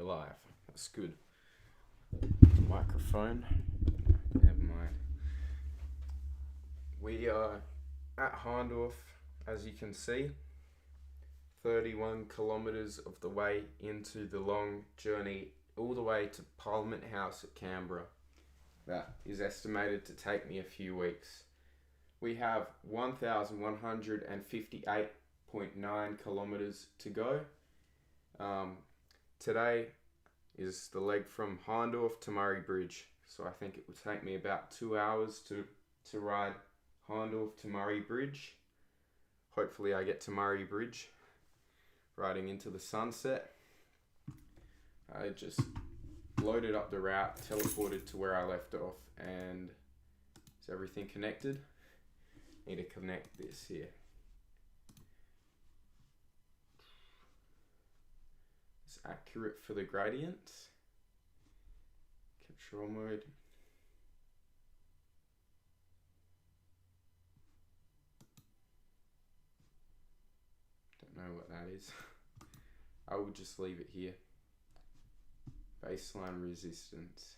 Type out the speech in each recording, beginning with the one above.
live. That's good. Microphone. Never mind. We are at Hahndorf, as you can see. 31 kilometres of the way into the long journey all the way to Parliament House at Canberra. That is estimated to take me a few weeks. We have 1,158.9 kilometres to go. Today is the leg from Hahndorf to Murray Bridge. So I think it will take me about 2 hours to ride Hahndorf to Murray Bridge. Hopefully I get to Murray Bridge riding into the sunset. I just loaded up the route, teleported to where I left off, and is everything connected? Need to connect this here. It's accurate for the gradient. Control mode. Don't know what that is. I will just leave it here. Baseline resistance.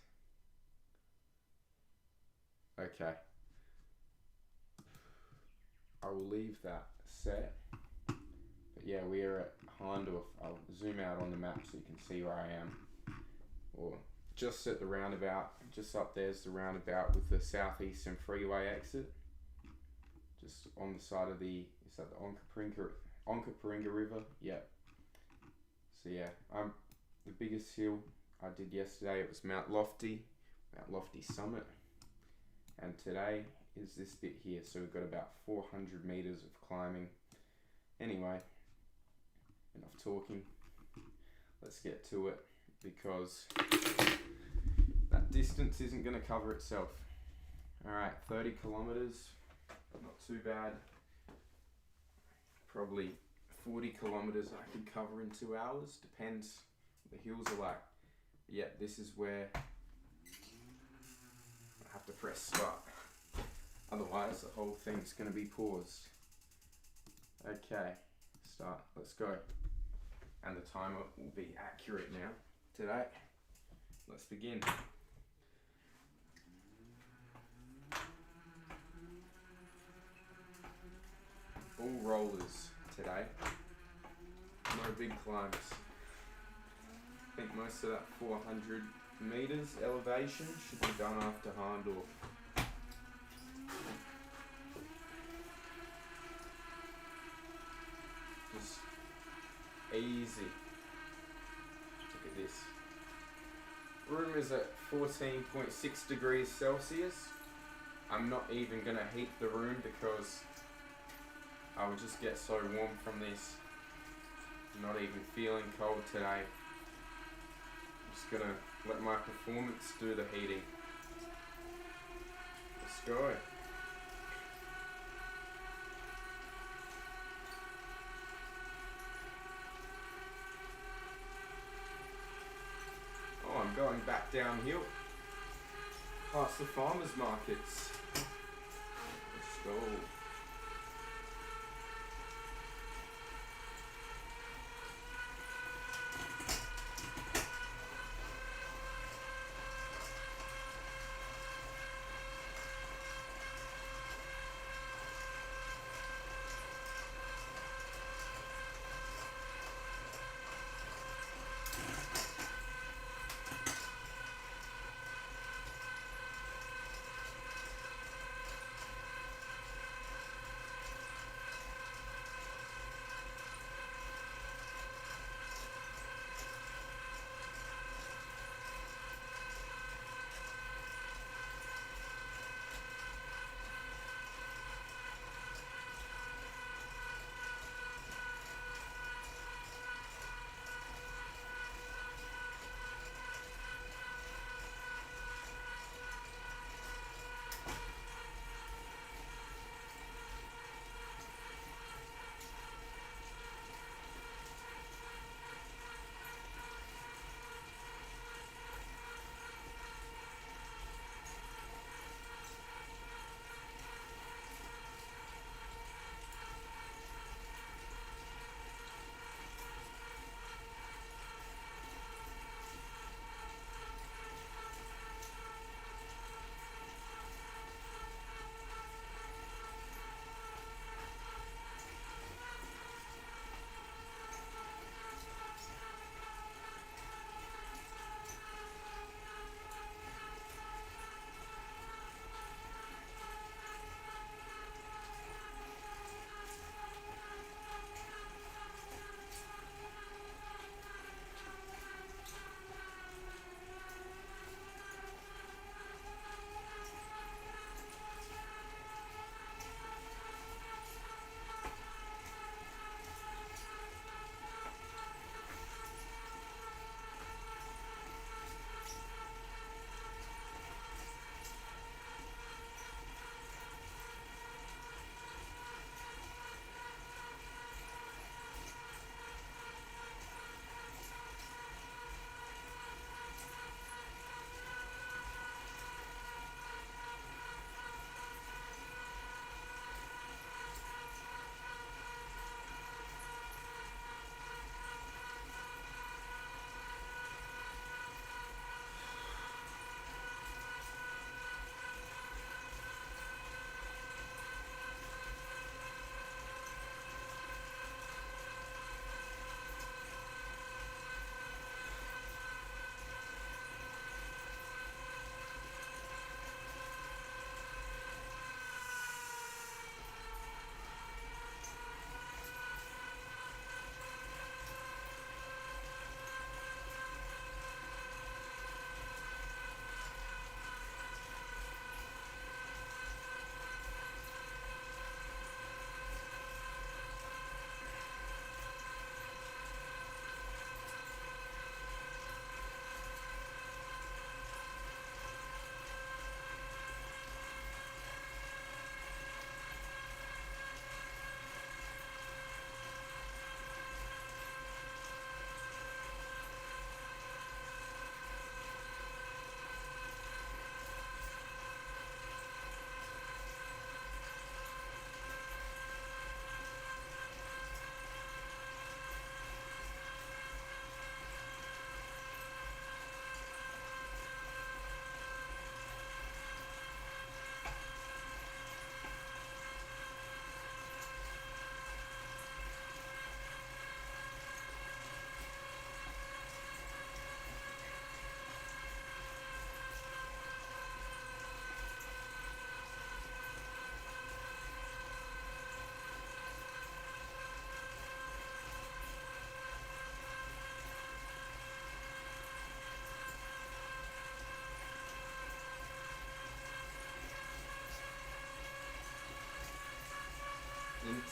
Okay. I will leave that set. But yeah, we are at Hahndorf. I'll zoom out on the map so you can see where I am. Or just at the roundabout. Just up there's the roundabout with the southeastern freeway exit. Just on the side of the, is that the Onkaparinga River? Yeah. So yeah, the biggest hill I did yesterday, it was Mount Lofty Summit. And today is this bit here, so we've got about 400 meters of climbing. Anyway, enough talking. Let's get to it, because that distance isn't going to cover itself. Alright, 30 kilometers, not too bad. Probably 40 kilometers I could cover in 2 hours, depends what the hills are like. But yeah, this is where I have to press start. Otherwise, the whole thing's going to be paused. Okay, start. Let's go. And the timer will be accurate now today. Let's begin. All rollers today. No big climbs. I think most of that 400 meters elevation should be done after Hahndorf. Just easy. Look at this. Room is at 14.6 degrees Celsius. I'm not even going to heat the room because I will just get so warm from this. I'm not even feeling cold today. I'm just going to let my performance do the heating. Let's go. Oh, I'm going back downhill past the farmers markets. Let's go.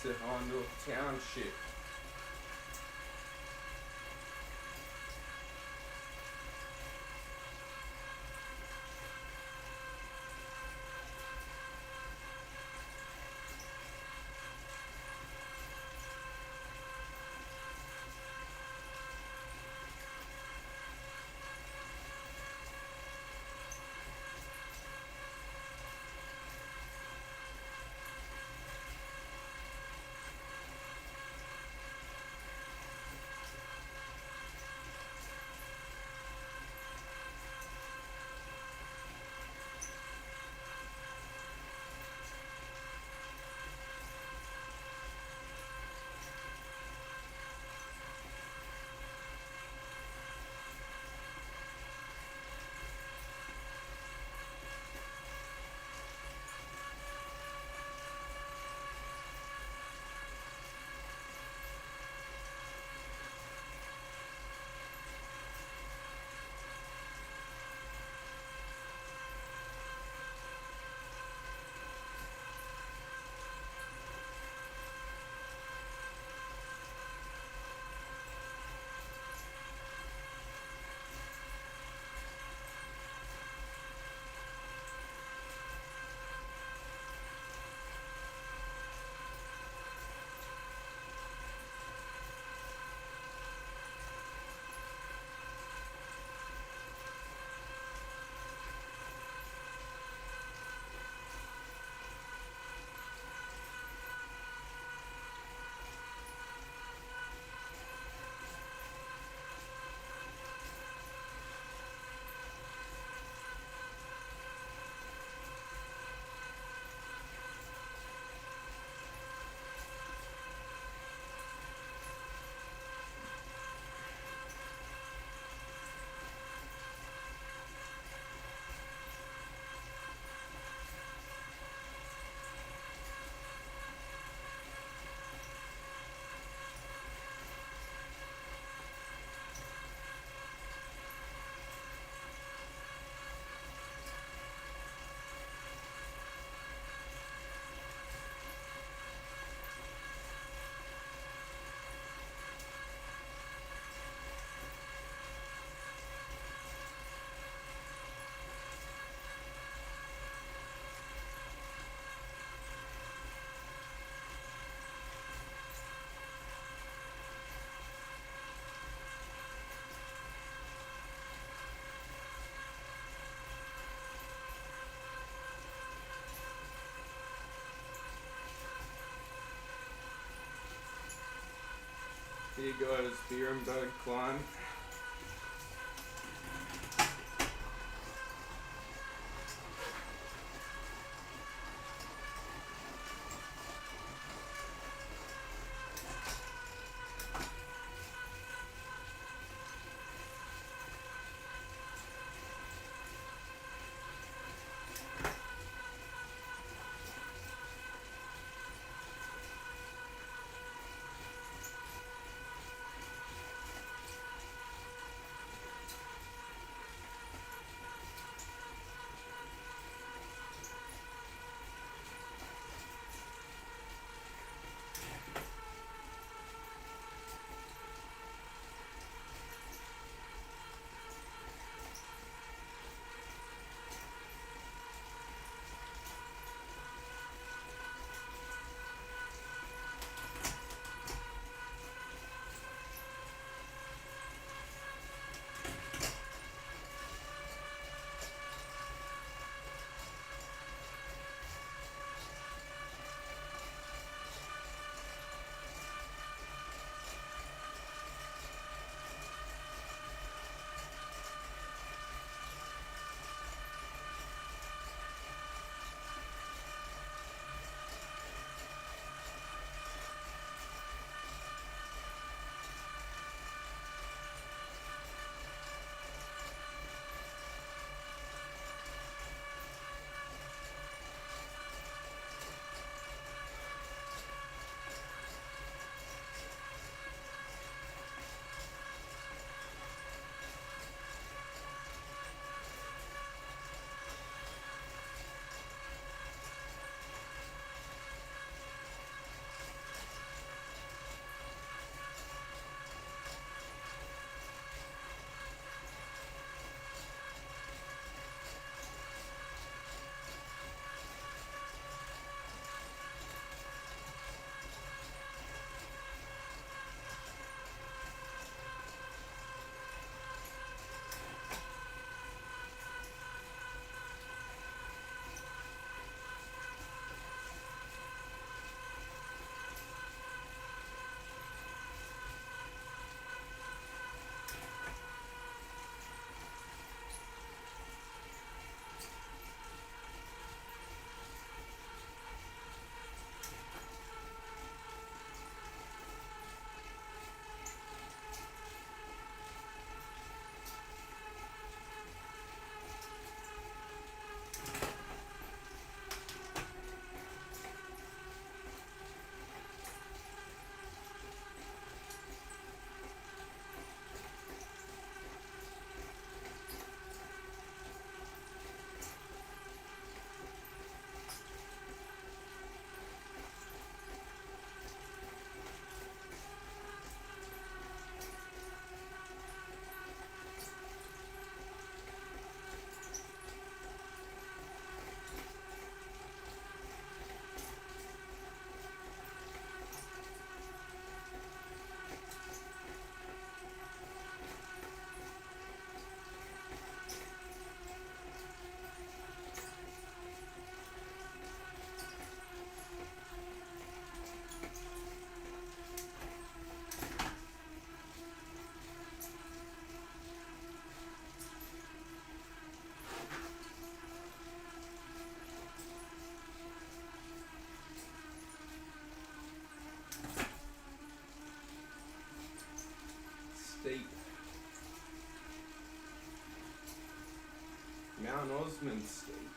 to handle township. Here goes Beerenberg climb. Mount Osmond steep.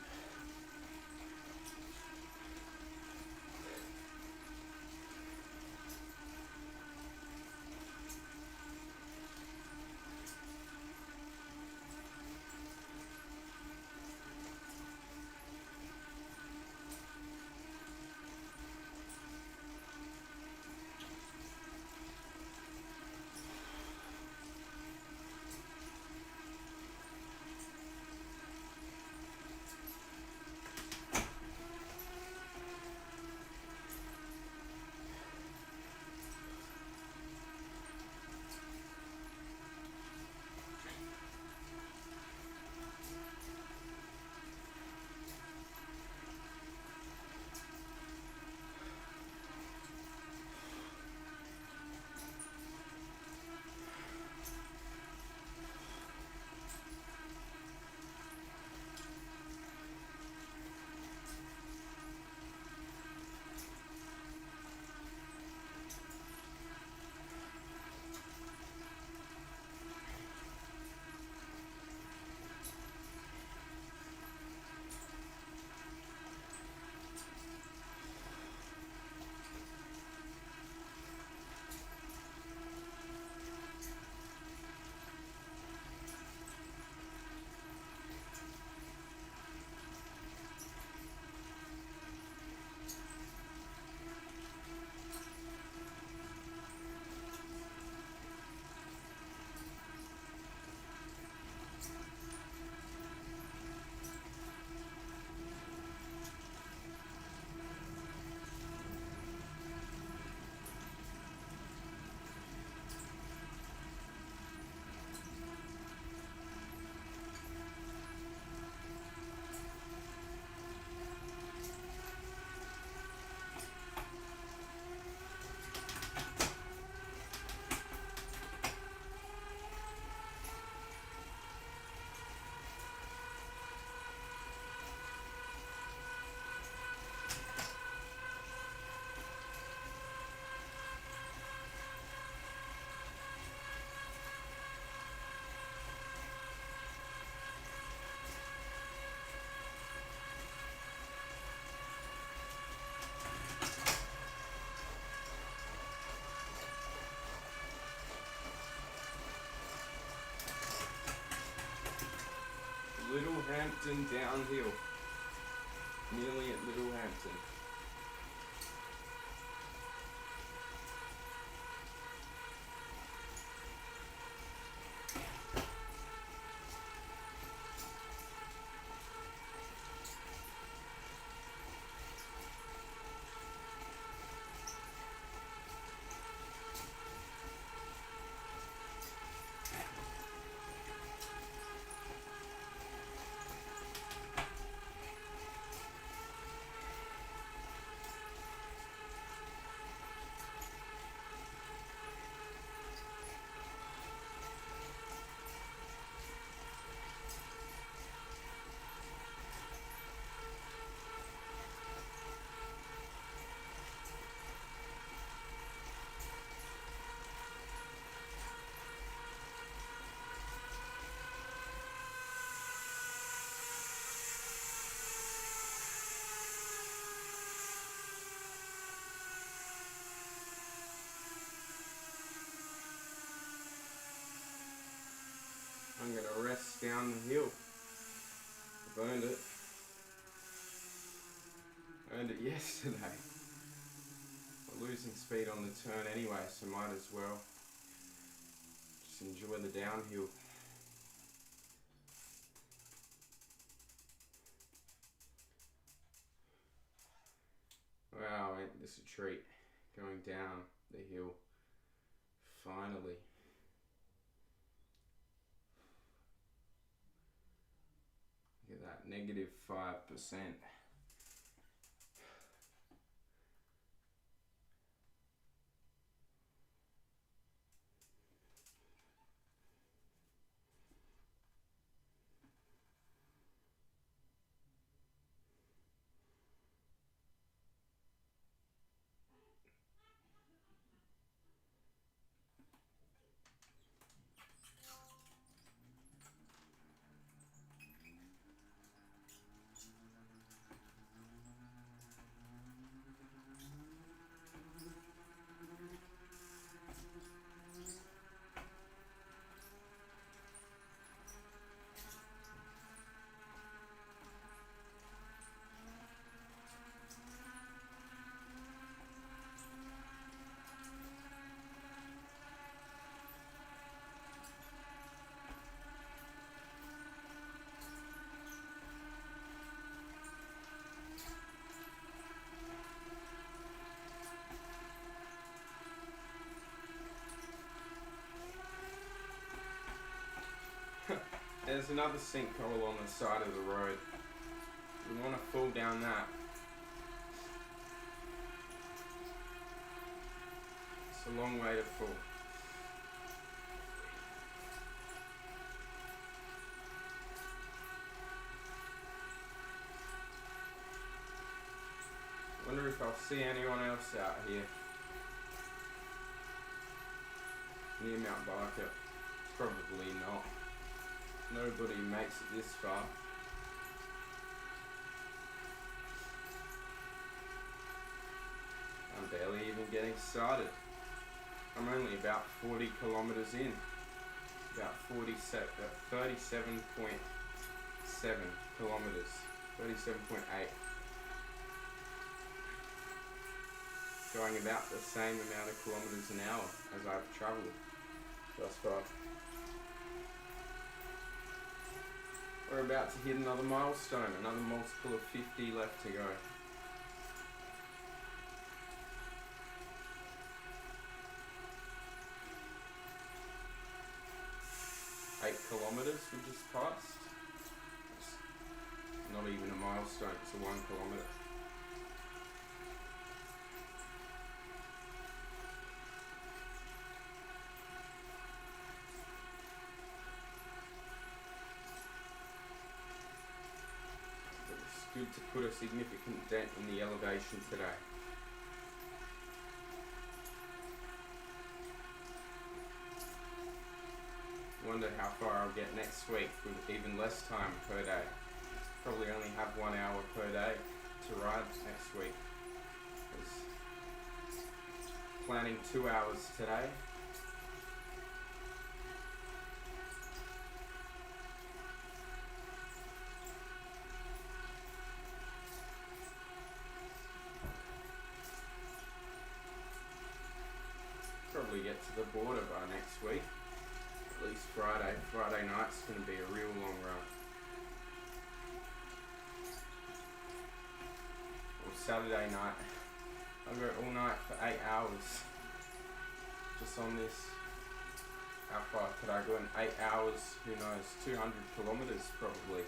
Littlehampton downhill. Nearly at Littlehampton. I'm going to rest down the hill. I've earned it. Earned it yesterday. I'm losing speed on the turn anyway, so might as well just enjoy the downhill. Wow, ain't this a treat? Going down the hill. Finally. Look at that, negative 5%. there's another sinkhole on the side of the road. We want to fall down that. It's a long way to fall. I wonder if I'll see anyone else out here near Mount Barker. Probably not. Nobody makes it this far. I'm barely even getting started. I'm only about 40 kilometers in. About 37.7 kilometers. 37.8. Going about the same amount of kilometers an hour as I've travelled thus far. We're about to hit another milestone, another multiple of 50 left to go. Eight kilometers we just passed. It's not even a milestone, it's a 1 kilometer. Good to put a significant dent in the elevation today. Wonder how far I'll get next week with even less time per day. Probably only have 1 hour per day to ride next week. I was planning 2 hours today. Probably get to the border by next week. At least Friday. Friday night's going to be a real long run. Or Saturday night. I'll go all night for 8 hours. Just on this. How far could I go in 8 hours? Who knows? 200 kilometers probably.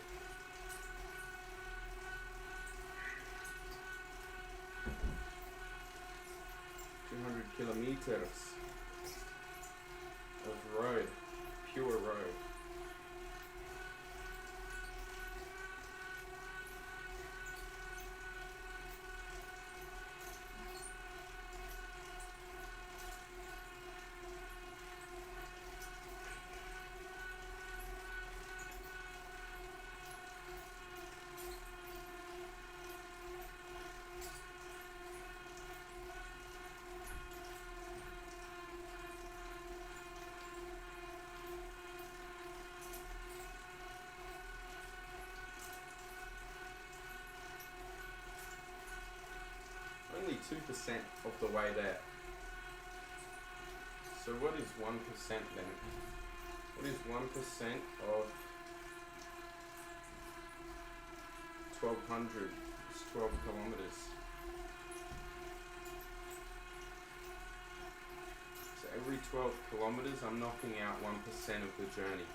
Kilometers of road, pure road. Only 2% of the way there. So what is 1% then? What is 1% of 1200? It's 12 kilometers. So every 12 kilometers I'm knocking out 1% of the journey.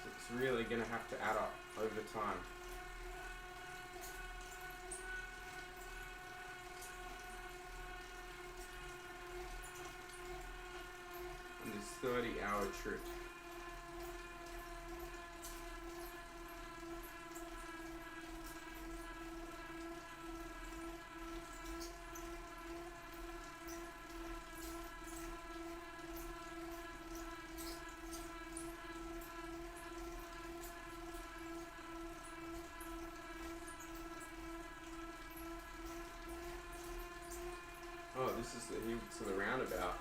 It's really going to have to add up over time. On this 30-hour trip. Oh, this is the hill to the roundabout.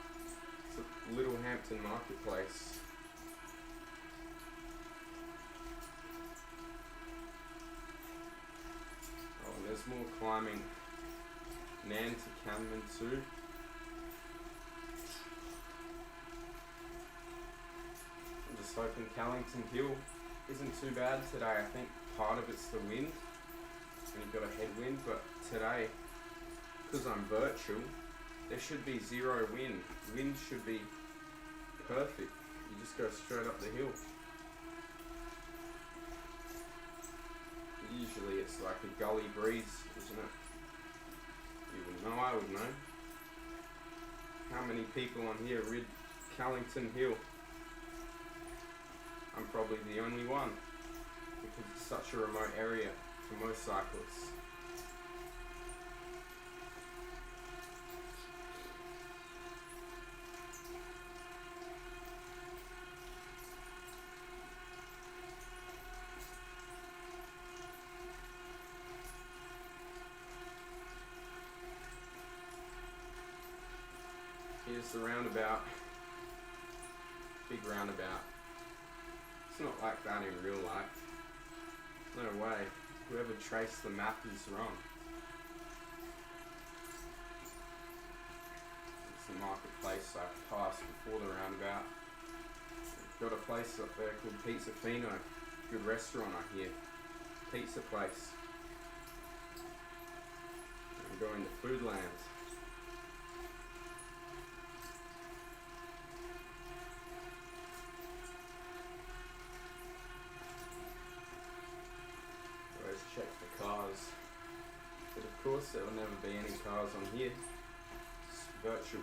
It's a Little Hampton Marketplace. Oh, and there's more climbing. Nan to Canberra too. I'm just hoping Callington Hill isn't too bad today. I think part of it's the wind. And you've got a headwind, but today, because I'm virtual, there should be zero wind. Wind should be perfect. You just go straight up the hill. Usually it's like a gully breeze, isn't it? You would know, I would know. How many people on here rid Callington Hill? I'm probably the only one, because it's such a remote area for most cyclists. Here's the roundabout. Big roundabout. It's not like that in real life. No way. Whoever traced the map is wrong. It's the marketplace I passed before the roundabout. Got a place up there called Pizza Fino. Good restaurant, I hear. Pizza place. I'm going to Foodland. Always check the cars. But of course there will never be any cars on here. It's virtual.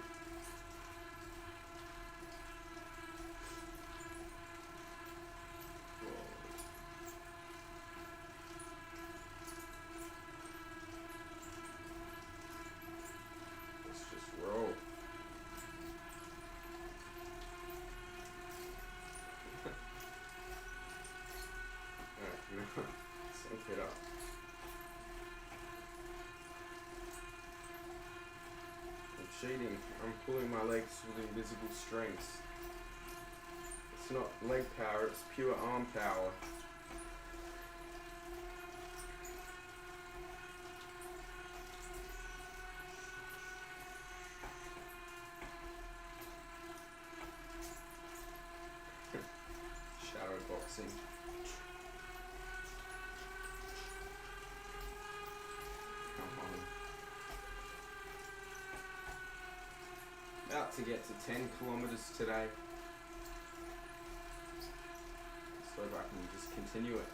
Sync it up. I'm cheating. I'm pulling my legs with invisible strings. It's not leg power, it's pure arm power. Shadow boxing. About to get to 10 kilometers today. So if I can just continue it.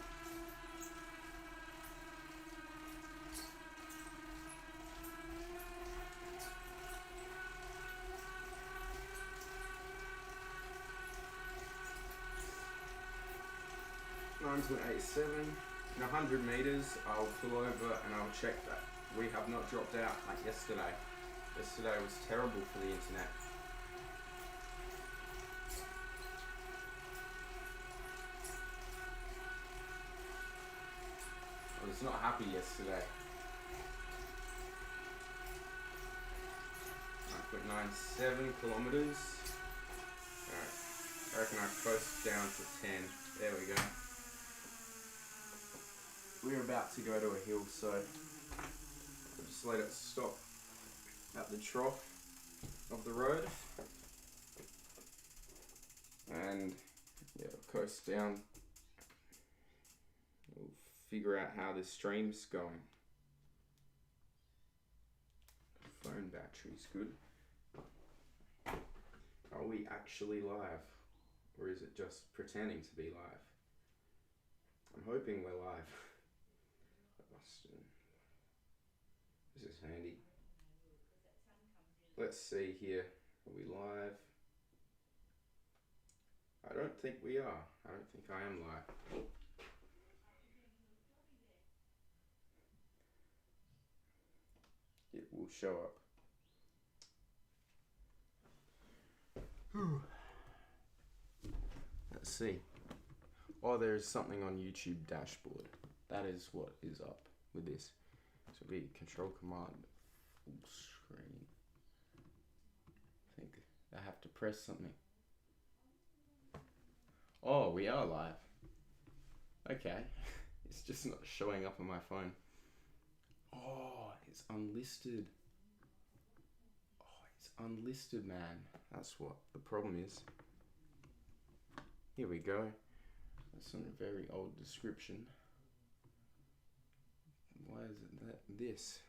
In 100 meters, I'll pull over and I'll check that we have not dropped out like yesterday. Yesterday was terrible for the internet. I was not happy yesterday. 9.97 kilometers. Alright, I reckon I coast down to 10. There we go. We're about to go to a hill, so I'll just let it stop at the trough of the road. And yeah, coast down. We'll figure out how this stream's going. Phone battery's good. Are we actually live? Or is it just pretending to be live? I'm hoping we're live. This is handy. Let's see here. Are we live? I don't think we are. I don't think I am live. It will show up. Let's see. Oh, there's something on YouTube dashboard. That is what is up with this. So be control command full screen. I think I have to press something. Oh, we are live. Okay. It's just not showing up on my phone. Oh, it's unlisted. Oh, it's unlisted, man. That's what the problem is. Here we go. That's on a very old description. Why is it this?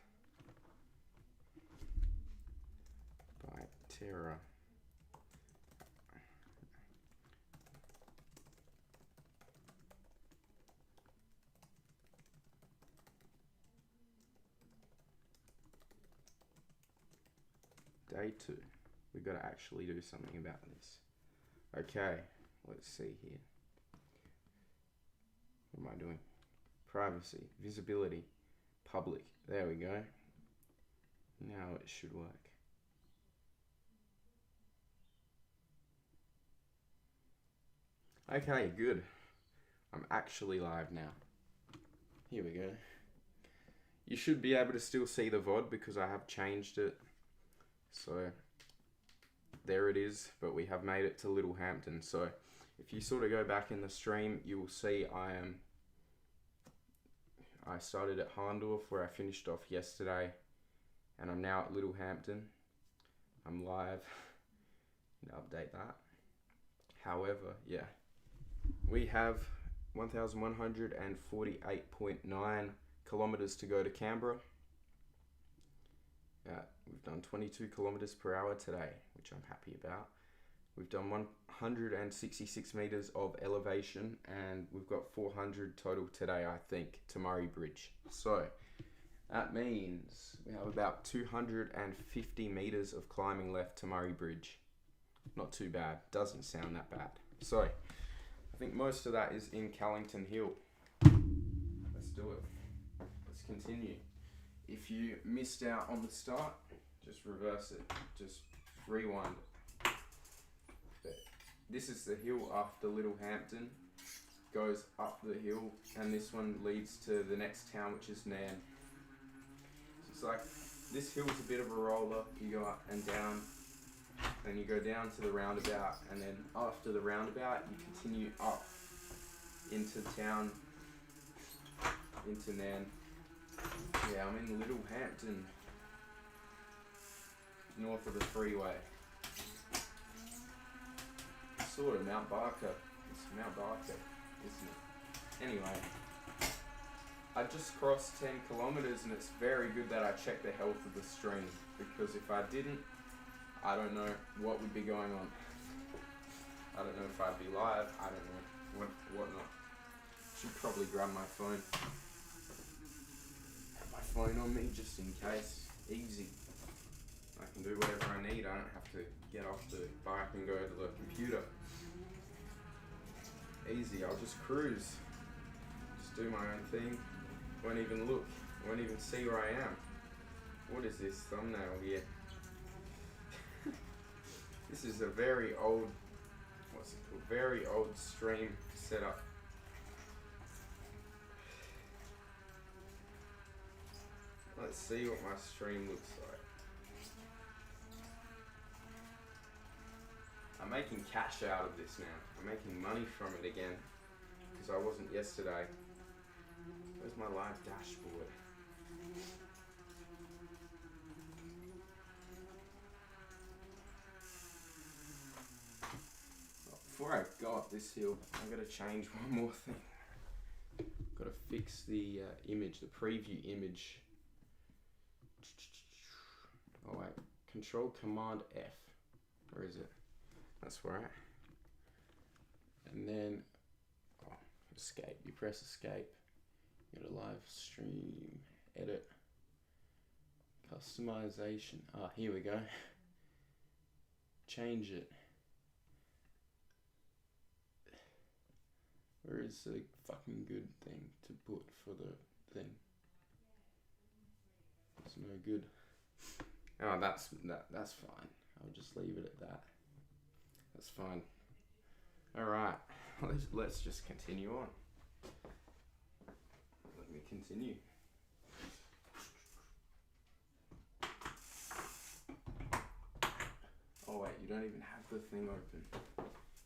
BikeTerra. Day 2. We've got to actually do something about this. Okay, let's see here. What am I doing? Privacy, visibility, public. There we go. Now it should work. Okay, good. I'm actually live now. Here we go. You should be able to still see the VOD because I have changed it. So there it is, but we have made it to Littlehampton. So if you sort of go back in the stream, you will see I started at Harndorf where I finished off yesterday, and I'm now at Littlehampton. I'm live. Update that. However, yeah, we have 1,148.9 kilometers to go to Canberra. We've done 22 kilometers per hour today, which I'm happy about. We've done 166 meters of elevation, and we've got 400 total today, I think, to Murray Bridge. So that means we have about 250 meters of climbing left to Murray Bridge. Not too bad. Doesn't sound that bad. So I think most of that is in Callington Hill. Let's do it. Let's continue. If you missed out on the start, just reverse it. Just rewind it. This is the hill after Littlehampton. Goes up the hill, and this one leads to the next town, which is Nairn. So it's like, this hill's a bit of a roller. You go up and down, then you go down to the roundabout, and then after the roundabout, you continue up into town, into Nairn. Yeah, I'm in Littlehampton, north of the freeway. Sort of Mount Barker. It's Mount Barker, isn't it? Anyway, I just crossed 10 kilometers, and it's very good that I checked the health of the stream, because if I didn't, I don't know what would be going on. I don't know if I'd be live. I don't know what not. Should probably grab my phone. Have my phone on me just in case. Easy. I can do whatever I need. I don't have to get off the bike and go to the computer. Easy. I'll just cruise. Just do my own thing. Won't even look. Won't even see where I am. What is this thumbnail here? This is a very old, what's it called? Very old stream setup. Let's see what my stream looks like. I'm making cash out of this now. I'm making money from it again, because I wasn't yesterday. Where's my live dashboard? Before I go up this hill, I've got to change one more thing. Got to fix the image, the preview image. Oh wait, Control Command F. Where is it? That's right. And then escape. You press escape. Go to live stream, edit, customization. Ah, here we go. Change it. Where is the fucking good thing to put for the thing? It's no good. Oh, that's fine. I'll just leave it at that. That's fine. Alright, let's just continue on. Let me continue. Oh wait, you don't even have the thing open.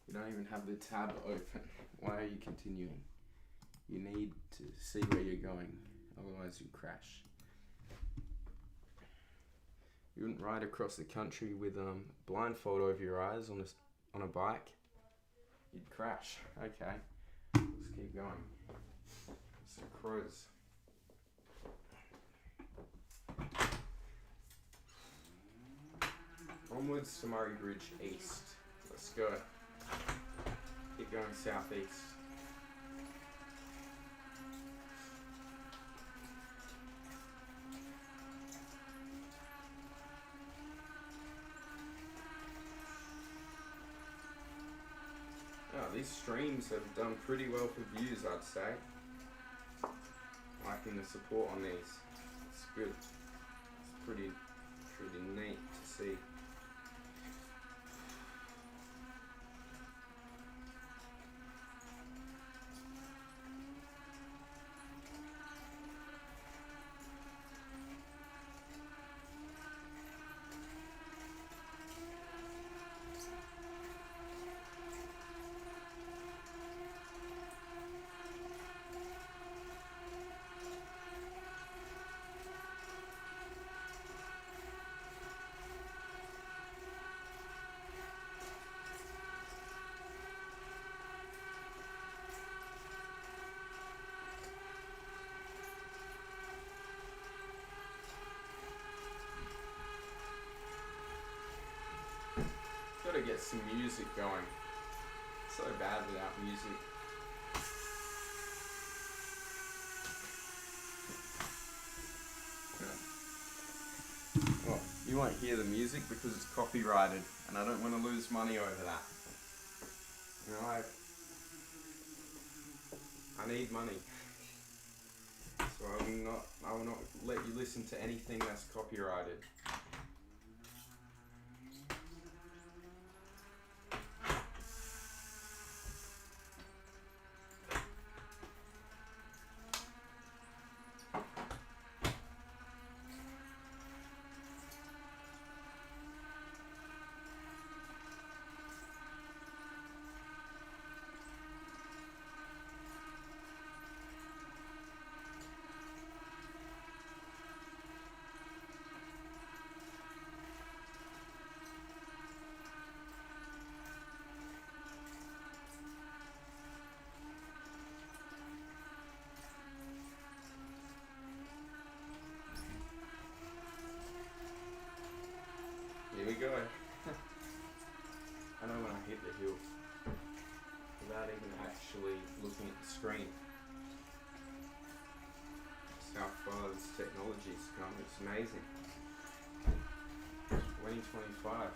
You don't even have the tab open. Why are you continuing? You need to see where you're going, otherwise you crash. You wouldn't ride across the country with blindfold over your eyes on a bike. You'd crash. Okay, let's keep going. Some crows. Onwards to Murray Bridge east. Let's go. Keep going southeast. Oh, these streams have done pretty well for views, I'd say. Liking the support on these. It's good. It's pretty neat to see. Gotta get some music going. So bad without music. Well, you won't hear the music because it's copyrighted, and I don't want to lose money over that. You know, I need money, so I will not let you listen to anything that's copyrighted. Here we go. I know when I hit the hill without even actually looking at the screen. That's how far this technology's come. It's amazing. 2025.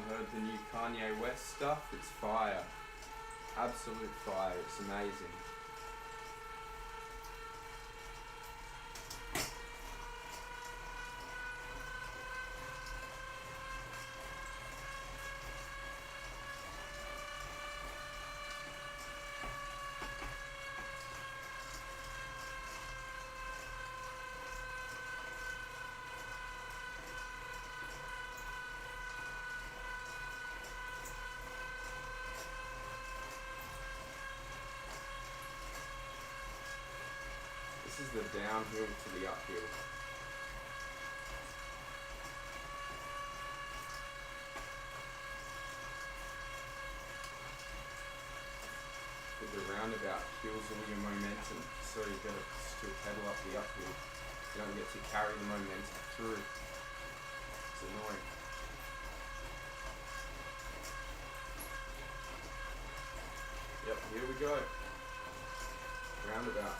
Heard the new Kanye West stuff? It's fire. Absolute fire. It's amazing. This is the downhill to the uphill. But the roundabout kills all your momentum, so you've got to still pedal up the uphill. You don't get to carry the momentum through. It's annoying. Yep, here we go. Roundabout.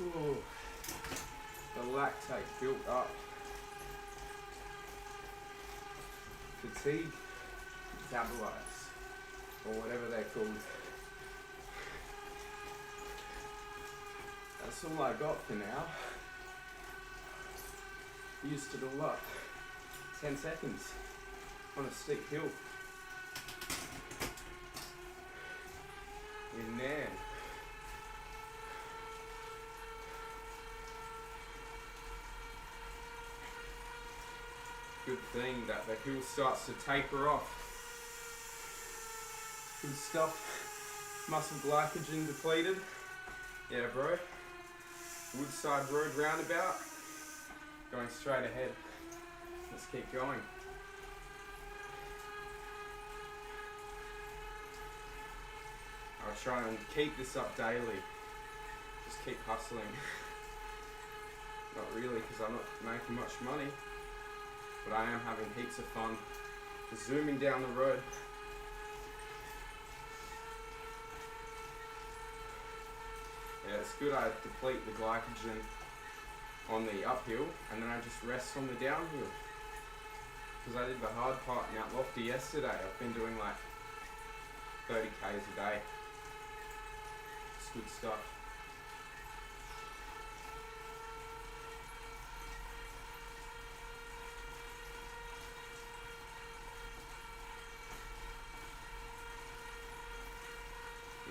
Ooh, the lactate built up. Fatigue metabolites, or whatever they're called. That's all I got for now. Used it all up. 10 seconds on a steep hill. In there. Good thing that the hill starts to taper off. Good stuff. Muscle glycogen depleted. Yeah, bro. Woodside Road roundabout. Going straight ahead. Let's keep going. I'll try and keep this up daily. Just keep hustling. Not really, because I'm not making much money. But I am having heaps of fun zooming down the road. Yeah, it's good I deplete the glycogen on the uphill and then I just rest on the downhill. Because I did the hard part in Mount Lofty yesterday. I've been doing like 30 k's a day. It's good stuff.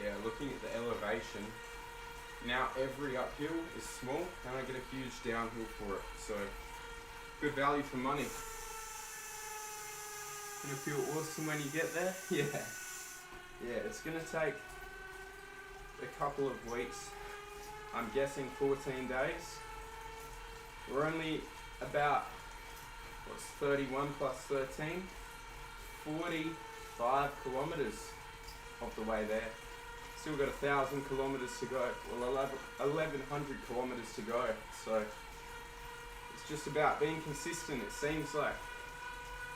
Yeah, looking at the elevation, now every uphill is small and I get a huge downhill for it, so good value for money. Gonna feel awesome when you get there? Yeah, it's gonna take a couple of weeks, I'm guessing 14 days. We're only about, what's 31 plus 13? 45 kilometers of the way there. Still got 1,000 kilometers to go, well 1,100 kilometers to go, so it's just about being consistent. It seems like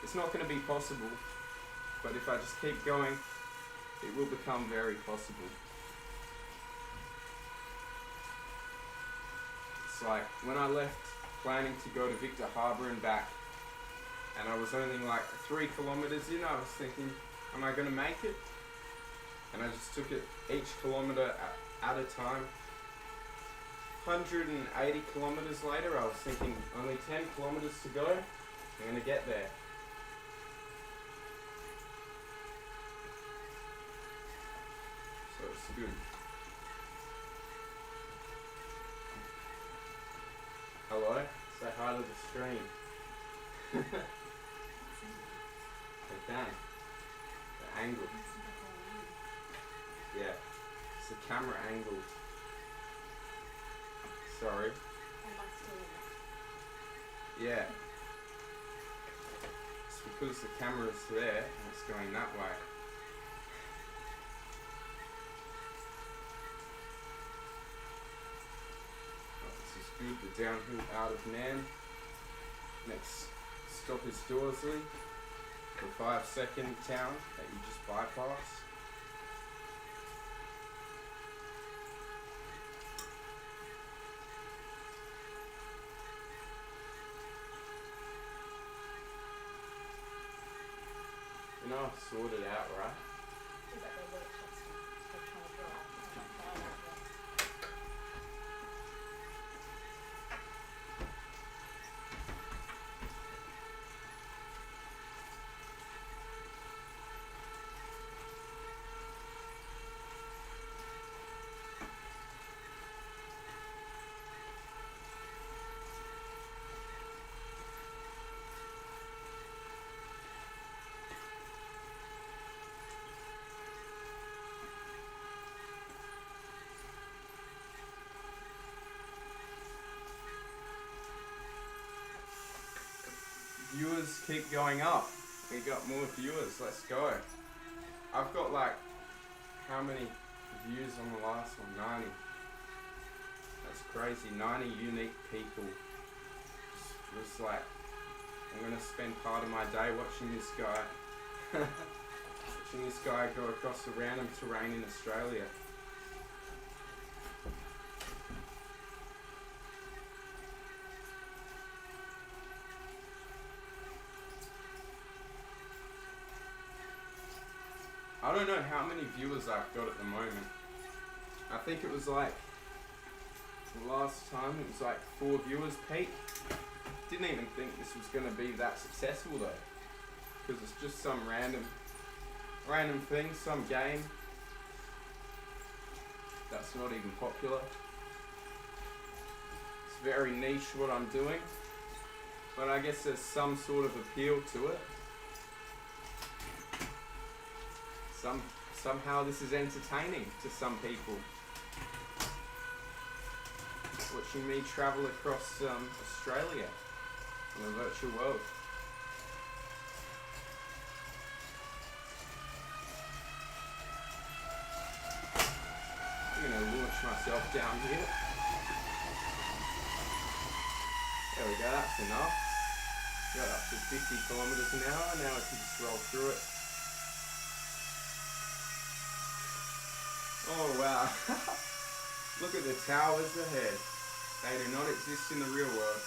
it's not going to be possible, but if I just keep going, it will become very possible. It's like when I left planning to go to Victor Harbour and back, and I was only like 3 kilometers in, I was thinking, am I going to make it? And I just took it each kilometer at a time. 180 kilometers later, I was thinking only 10 kilometers to go. I'm gonna get there. So it's good. Hello? Say hi to the stream. They can. The angle. Yeah. It's the camera angle. Sorry. Yeah. It's because the camera's there and it's going that way. Oh, this is good. The downhill out of Man. Next stop is Dorsley, the 5-second town that you just bypass. You know, I've sorted out, right? Viewers keep going up. We got more viewers. Let's go. I've got like, how many views on the last one? 90. That's crazy. 90 unique people. Just like, I'm gonna spend part of my day watching this guy. Watching this guy go across the random terrain in Australia. I don't know how many viewers I've got at the moment. I think it was like, the last time it was like 4 viewers peak. Didn't even think this was going to be that successful though. Because it's just some random thing, some game that's not even popular. It's very niche what I'm doing. But I guess there's some sort of appeal to it. Somehow this is entertaining to some people. Watching me travel across Australia in a virtual world. I'm going to launch myself down here. There we go, that's enough. Got up to 50 kilometers an hour, now I can just roll through it. Oh wow, look at the towers ahead. They do not exist in the real world.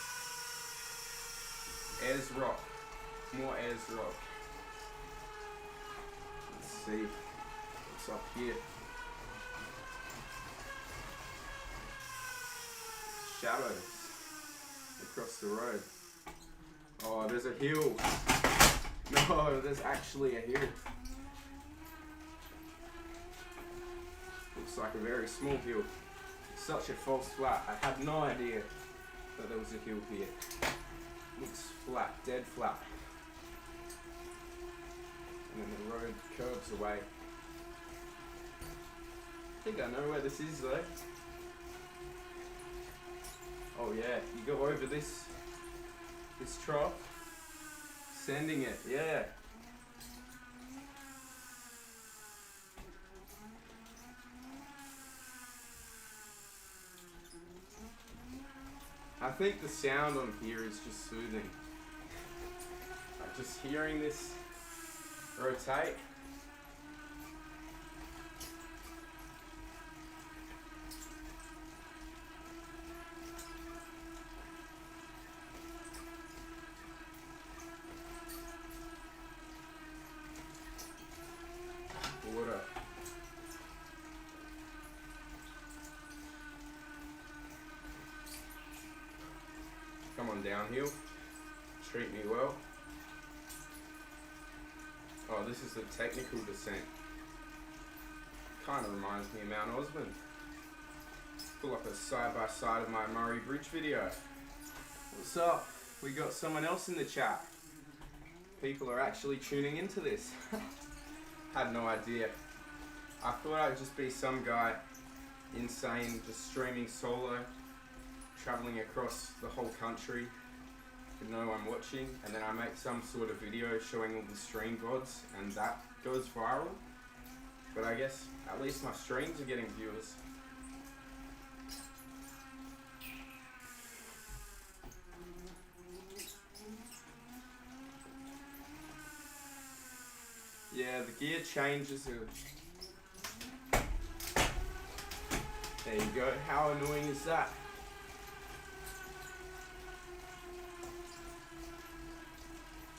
Ayers Rock, more Ayers Rock. Let's see what's up here. Shadows across the road. Oh, there's a hill. No, there's actually a hill. Looks like a very small hill. Such a false flat. I had no idea that there was a hill here. Looks flat, dead flat. And then the road curves away. I think I know where this is though. Oh yeah, you go over this trough, sending it, yeah. I think the sound on here is just soothing. Like just hearing this rotate. Water. Come on downhill. treat me well. Oh, this is the technical descent. Kind of reminds me of Mount Osmond. Pull up a side-by-side of my Murray Bridge video. What's up? We got someone else in the chat. People are actually tuning into this. Had no idea. I thought I'd just be some guy insane, just streaming solo, traveling across the whole country with no one watching, and then I make some sort of video showing all the stream VODs and that goes viral. But I guess at least my streams are getting viewers. Yeah, the gear changes are... There you go. How annoying is that?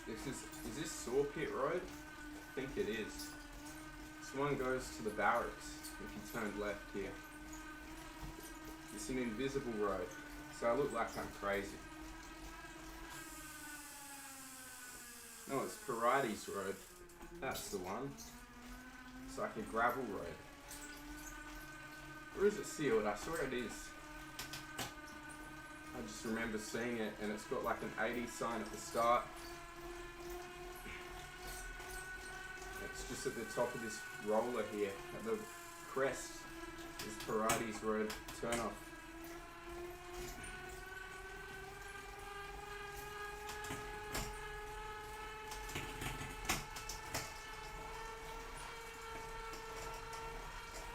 Is this Saw Pit Road? I think it is. This one goes to the barracks if you turn left here. It's an invisible road, so I look like I'm crazy. No, it's Parides Road. That's the one. It's like a gravel road. Or is it sealed? I swear it is. I just remember seeing it, and it's got like an 80 sign at the start. It's just at the top of this roller here. At the crest is Parides Road turn off.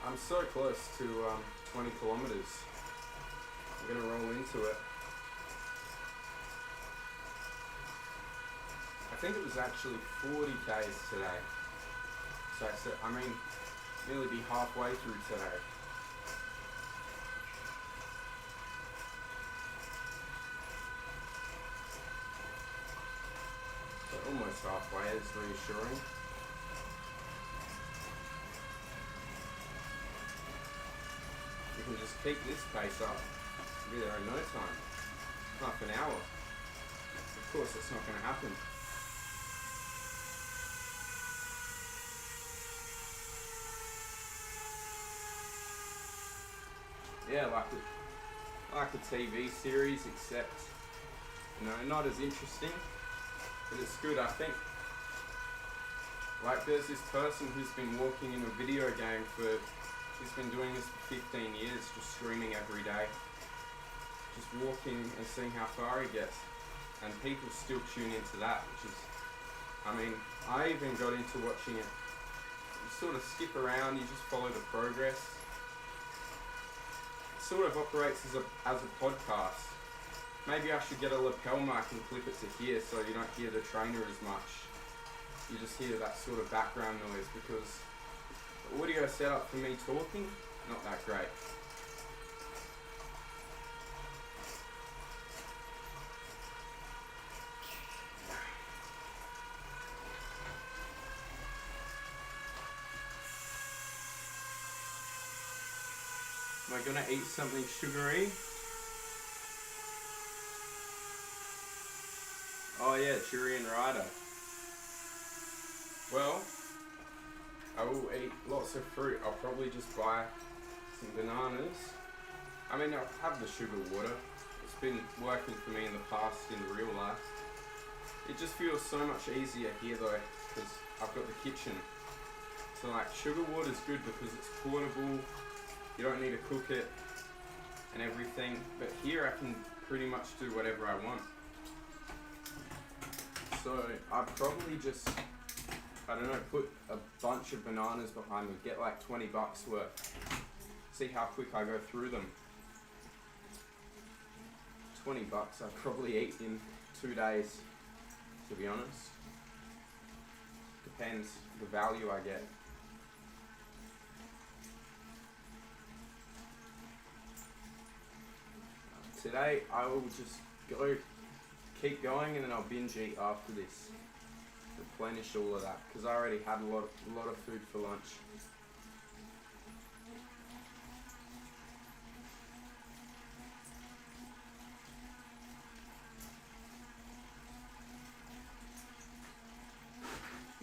I'm so close to 20 kilometers. I'm gonna roll into it. I think it was actually 40 k's today. So I mean, nearly be halfway through today. So almost halfway is reassuring. You can just keep this pace up. You'll be there in no time. Half an hour. Of course, it's not going to happen. Yeah, like a TV series, except, you know, not as interesting, but it's good, I think. Like, there's this person who's been walking in a video game he's been doing this for 15 years, just streaming every day, just walking and seeing how far he gets, and people still tune into that, which is, I mean, I even got into watching it. You sort of skip around, you just follow the progress. Sort of operates as a podcast. Maybe I should get a lapel mic and clip it to here so you don't hear the trainer as much. You just hear that sort of background noise, because the audio setup for me talking, not that great. Am I gonna eat something sugary? Oh yeah, Turian Rider. Well, I will eat lots of fruit. I'll probably just buy some bananas. I mean, I'll have the sugar water. It's been working for me in the past in real life. It just feels so much easier here though, because I've got the kitchen. So like, sugar water is good because it's portable. You don't need to cook it and everything, but here I can pretty much do whatever I want. So I'd probably just, I don't know, put a bunch of bananas behind me, get like 20 bucks worth, see how quick I go through them. 20 bucks I'd probably eat in 2 days, to be honest. Depends the value I get. Today I will just keep going, and then I'll binge eat after this. Replenish all of that, because I already had a lot of food for lunch.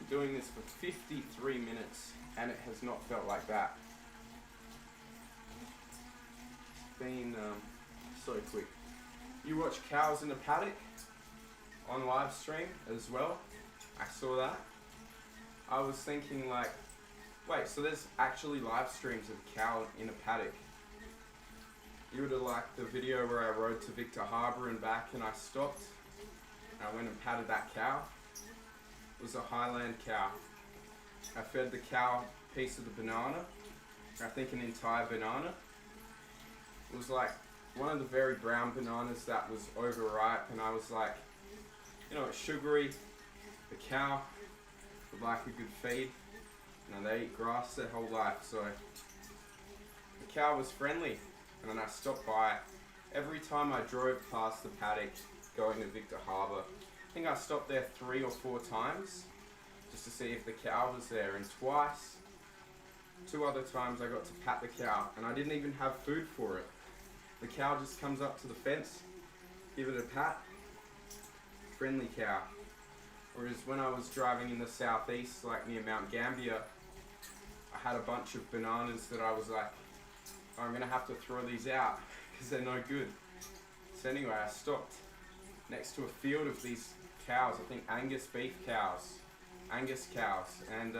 doing this for 53 minutes and it has not felt like that. It's been so quick. You watch cows in the paddock on live stream as well. I saw that. I was thinking like, wait, so there's actually live streams of cow in a paddock. You would have liked the video where I rode to Victor Harbour and back and I stopped. I went and patted that cow. It was a Highland cow. I fed the cow a piece of the banana. I think an entire banana. It was like one of the very brown bananas that was overripe, and I was like, you know, it's sugary. The cow would like a good feed. You know, they eat grass their whole life, so the cow was friendly. And then I stopped by. Every time I drove past the paddock going to Victor Harbour, I think I stopped there 3 or 4 times just to see if the cow was there, and twice, 2 other times I got to pat the cow and I didn't even have food for it. The cow just comes up to the fence, give it a pat, friendly cow. Whereas when I was driving in the southeast, like near Mount Gambier, I had a bunch of bananas that I was like, oh, I'm gonna have to throw these out because they're no good. So anyway, I stopped next to a field of these cows, I think Angus beef cows, Angus cows, and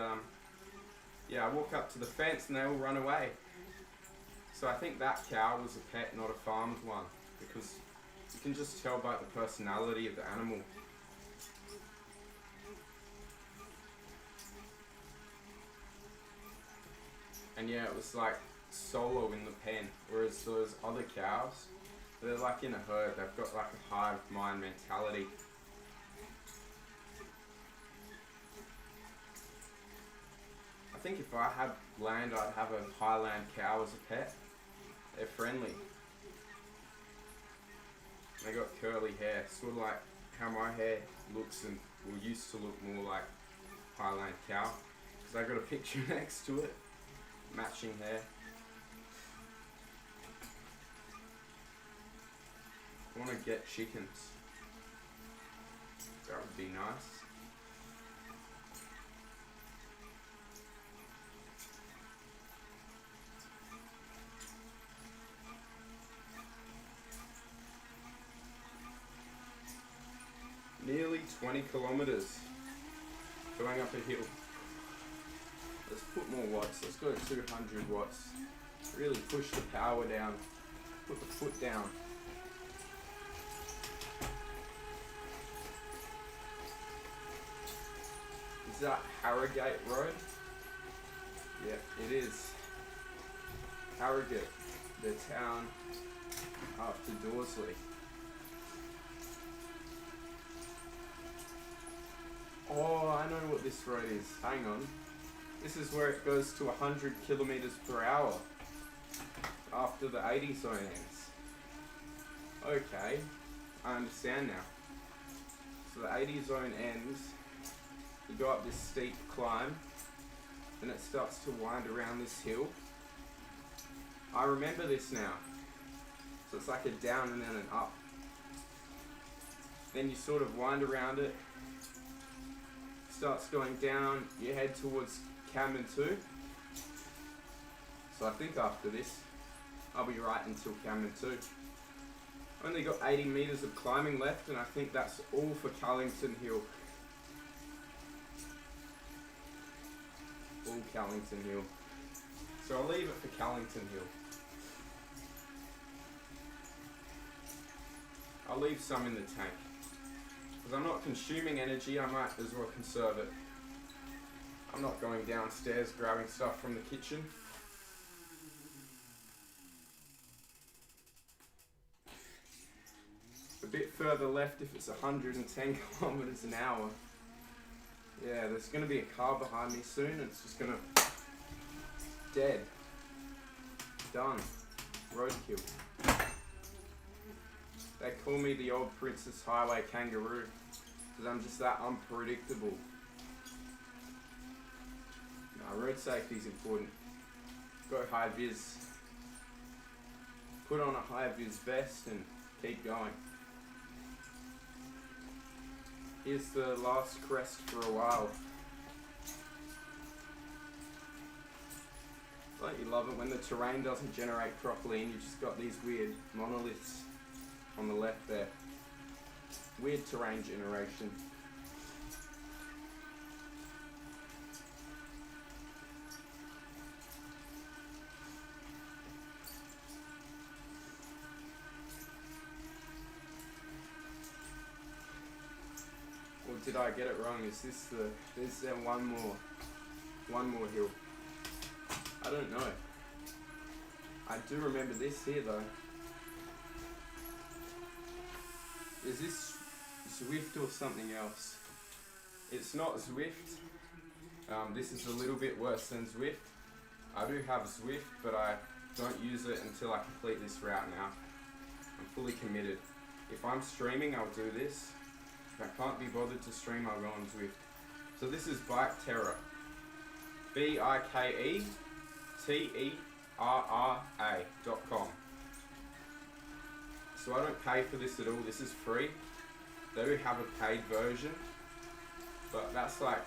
yeah, I walk up to the fence and they all run away. So I think that cow was a pet, not a farmed one, because you can just tell by the personality of the animal. And yeah, it was like solo in the pen, whereas those other cows, they're like in a herd, they've got like a hive mind mentality. I think if I had land, I'd have a Highland cow as a pet. They're friendly. They got curly hair, sort of like how my hair looks and used to look more like Highland cow. Because I got a picture next to it, matching hair. I want to get chickens. That would be nice. Nearly 20 kilometers going up a hill. Let's put more watts. Let's go 200 watts. Really push the power down. Put the foot down. Is that Harrogate Road? Yeah, it is. Harrogate, the town after Dorsley. Oh, I know what this road is. Hang on. This is where it goes to 100 kilometers per hour after the 80 zone ends. Okay, I understand now. So the 80 zone ends, you go up this steep climb, and it starts to wind around this hill. I remember this now. So it's like a down and then an up. Then you sort of wind around it, starts going down, you head towards Canberra 2. So I think after this, I'll be right until Canberra 2. Only got 80 meters of climbing left, and I think that's all for Callington Hill. All Callington Hill. So I'll leave it for Callington Hill. I'll leave some in the tank. Because I'm not consuming energy, I might as well conserve it. I'm not going downstairs grabbing stuff from the kitchen. A bit further left if it's 110 kilometers an hour. Yeah, there's going to be a car behind me soon and it's just going to... Dead. Done. Roadkill. They call me the old Princess Highway kangaroo because I'm just that unpredictable. No, road safety is important. Go high vis. Put on a high vis vest and keep going. Here's the last crest for a while. Don't you love it when the terrain doesn't generate properly and you've just got these weird monoliths on the left there. Weird terrain generation. Or did I get it wrong? Is there one more hill? I don't know. I do remember this here though. Is this Zwift or something else? It's not Zwift. This is a little bit worse than Zwift. I do have Zwift, but I don't use it until I complete this route now. I'm fully committed. If I'm streaming, I'll do this. If I can't be bothered to stream, I'll go on Zwift. So this is BikeTerra. BikeTerra.com. So I don't pay for this at all, this is free. They do have a paid version, but that's like,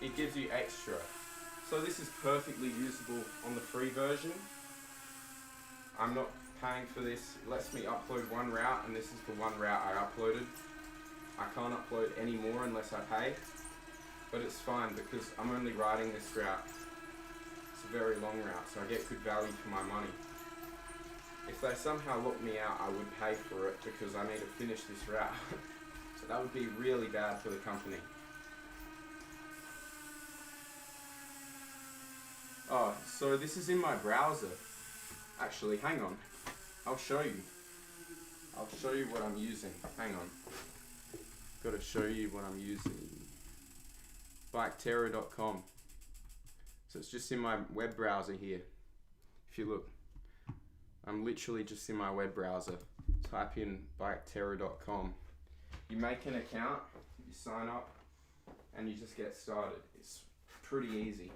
it gives you extra. So this is perfectly usable on the free version. I'm not paying for this. It lets me upload one route, and this is the one route I uploaded. I can't upload any more unless I pay, but it's fine because I'm only riding this route. It's a very long route, so I get good value for my money. If they somehow lock me out, I would pay for it because I need to finish this route. So that would be really bad for the company. Oh, so this is in my browser. Actually, hang on. I'll show you. I'll show you what I'm using. Hang on. Gotta show you what I'm using. BikeTerra.com. So it's just in my web browser here. If you look, I'm literally just in my web browser. Type in BikeTerra.com. You make an account, you sign up, and you just get started. It's pretty easy.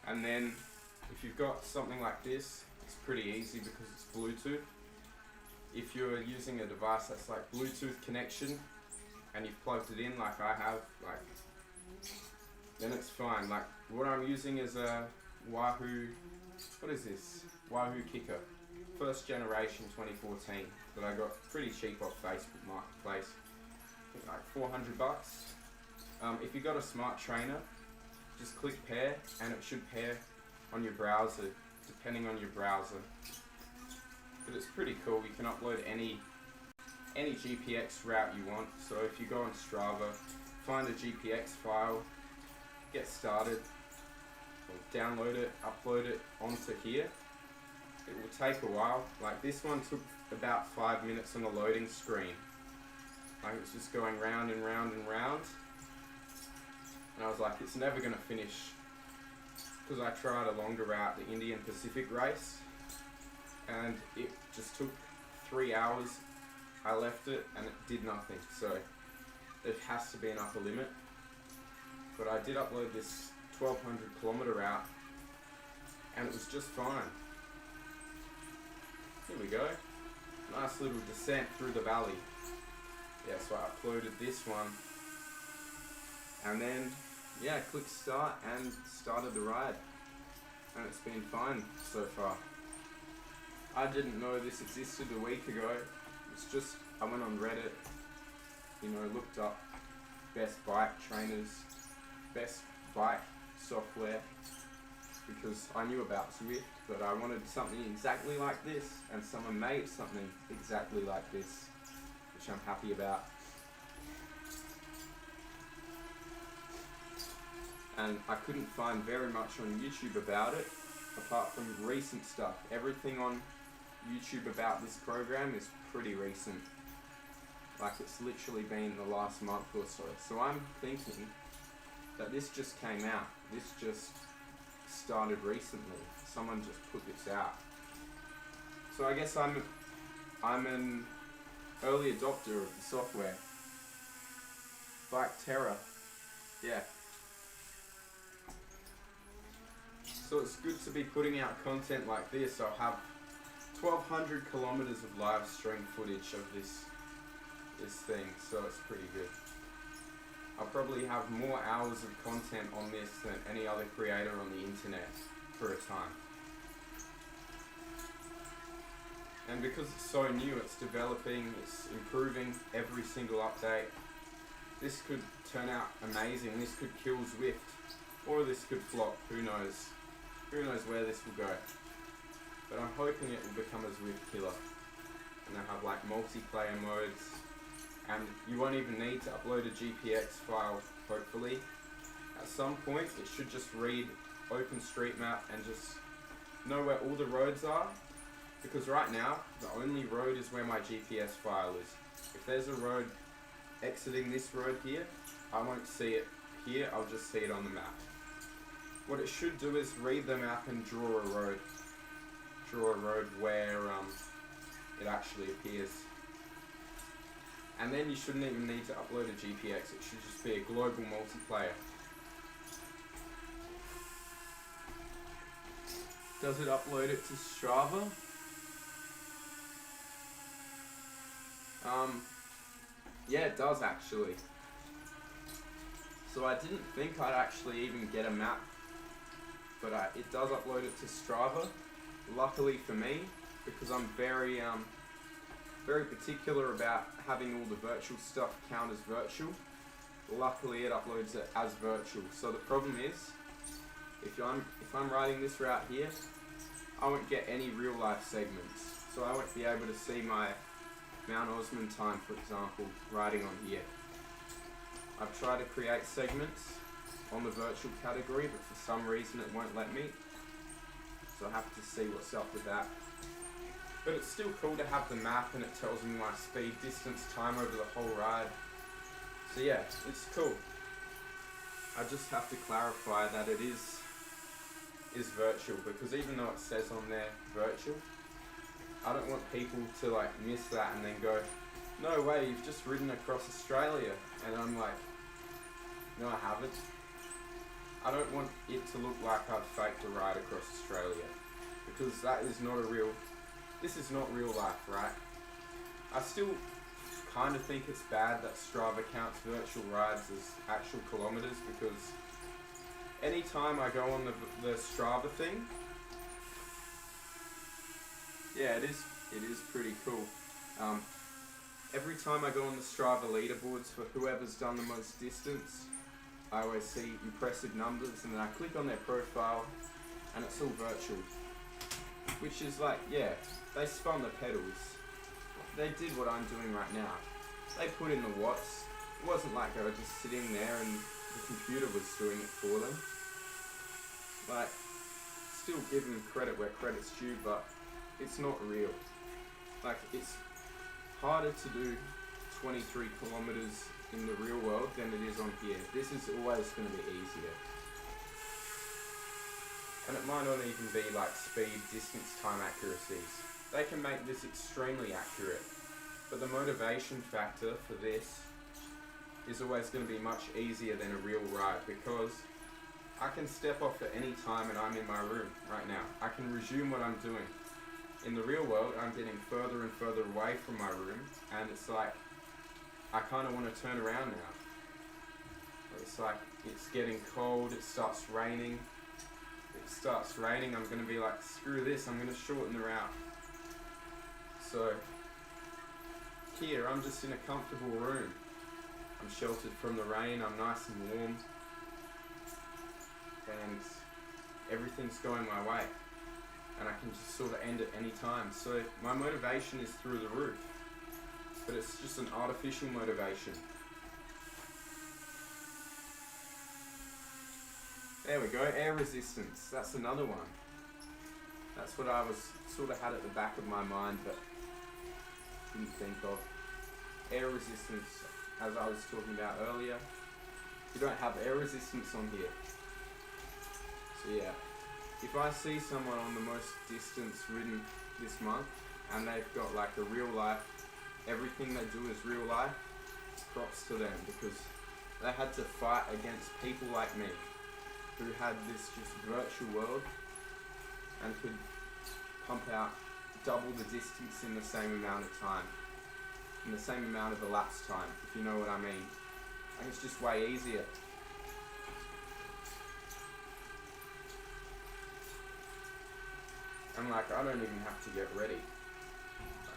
And then if you've got something like this, it's pretty easy because it's Bluetooth. If you're using a device that's like Bluetooth connection and you've plugged it in like I have, then it's fine. Like what I'm using is a Wahoo, what is this? Wahoo Kicker, first generation 2014 that I got pretty cheap off Facebook Marketplace, I think like $400. If you got a smart trainer, just click pair and it should pair on your browser, depending on your browser. But it's pretty cool. You can upload any GPX route you want. So if you go on Strava, find a GPX file, get started, or download it, upload it onto here. It will take a while. Like this one took about 5 minutes on the loading screen. Like it's just going round and round and round. And I was like, it's never gonna finish. Because I tried a longer route, the Indian Pacific race, and it just took 3 hours. I left it and it did nothing, so it has to be an upper limit. But I did upload this 1200 kilometer route and it was just fine. Here we go. Nice little descent through the valley. Yeah, so I uploaded this one and then yeah, click start and started the ride, and it's been fine so far. I didn't know this existed a week ago. It's just, I went on Reddit, looked up best bike trainers, best bike software, because I knew about Zwift, but I wanted something exactly like this, and someone made something exactly like this, which I'm happy about. And I couldn't find very much on YouTube about it, apart from recent stuff. Everything on YouTube about this program is pretty recent. Like it's literally been the last month or so. So I'm thinking that this just came out. This just started recently. Someone just put this out. So I guess I'm an early adopter of the software. BikeTerra. Yeah. So it's good to be putting out content like this. I'll have 1,200 kilometers of live stream footage of this thing, so it's pretty good. I'll probably have more hours of content on this than any other creator on the internet for a time. And because it's so new, it's developing, it's improving every single update. This could turn out amazing, this could kill Zwift, or this could flop, who knows. Who knows where this will go. But I'm hoping it will become a Zwift killer. And they'll have like multiplayer modes, and you won't even need to upload a GPX file, hopefully. At some point, it should just read OpenStreetMap and just know where all the roads are. Because right now, the only road is where my GPS file is. If there's a road exiting this road here, I won't see it here, I'll just see it on the map. What it should do is read the map and draw a road. Draw a road where it actually appears. And then you shouldn't even need to upload a GPX, it should just be a global multiplayer. Does it upload it to Strava? Yeah, it does actually. So I didn't think I'd actually even get a map, but it does upload it to Strava. Luckily for me, because I'm very particular about having all the virtual stuff count as virtual. Luckily, it uploads it as virtual. So the problem is, if I'm riding this route here, I won't get any real life segments. So I won't be able to see my Mount Osman time, for example, riding on here. I've tried to create segments on the virtual category, but for some reason it won't let me. So I have to see what's up with that. But it's still cool to have the map, and it tells me my speed, distance, time over the whole ride. So yeah, it's cool. I just have to clarify that it is virtual, because even though it says on there virtual, I don't want people to like miss that and then go, no way, you've just ridden across Australia. And I'm like, no, I haven't. I don't want it to look like I've faked a ride across Australia, because that is not this is not real life, right? I still kind of think it's bad that Strava counts virtual rides as actual kilometers, because anytime I go on the Strava thing, yeah, it is pretty cool. Every time I go on the Strava leaderboards for whoever's done the most distance, I always see impressive numbers, and then I click on their profile and it's all virtual. Which is like, yeah, they spun the pedals. They did what I'm doing right now. They put in the watts. It wasn't like they were just sitting there and the computer was doing it for them. Like, still give them credit where credit's due, but it's not real. Like, it's harder to do 23 kilometers in the real world than it is on here. This is always going to be easier. And it might not even be like speed, distance, time accuracies. They can make this extremely accurate. But the motivation factor for this is always going to be much easier than a real ride, because I can step off at any time and I'm in my room right now. I can resume what I'm doing. In the real world, I'm getting further and further away from my room, and it's like, I kind of want to turn around now. It's like, it's getting cold, it starts raining. I'm going to be like, screw this, I'm going to shorten the route. So, here, I'm just in a comfortable room. I'm sheltered from the rain, I'm nice and warm. And everything's going my way. And I can just sort of end at any time. So my motivation is through the roof, but it's just an artificial motivation. There we go, air resistance, that's another one. That's what I was sort of had at the back of my mind, but didn't think of. Air resistance, as I was talking about earlier, you don't have air resistance on here. So yeah. If I see someone on the most distance ridden this month, and they've got like a real life, everything they do is real life, props to them, because they had to fight against people like me, who had this just virtual world, and could pump out double the distance in the same amount of time, in the same amount of elapsed time, if you know what I mean. And it's just way easier. And like, I don't even have to get ready.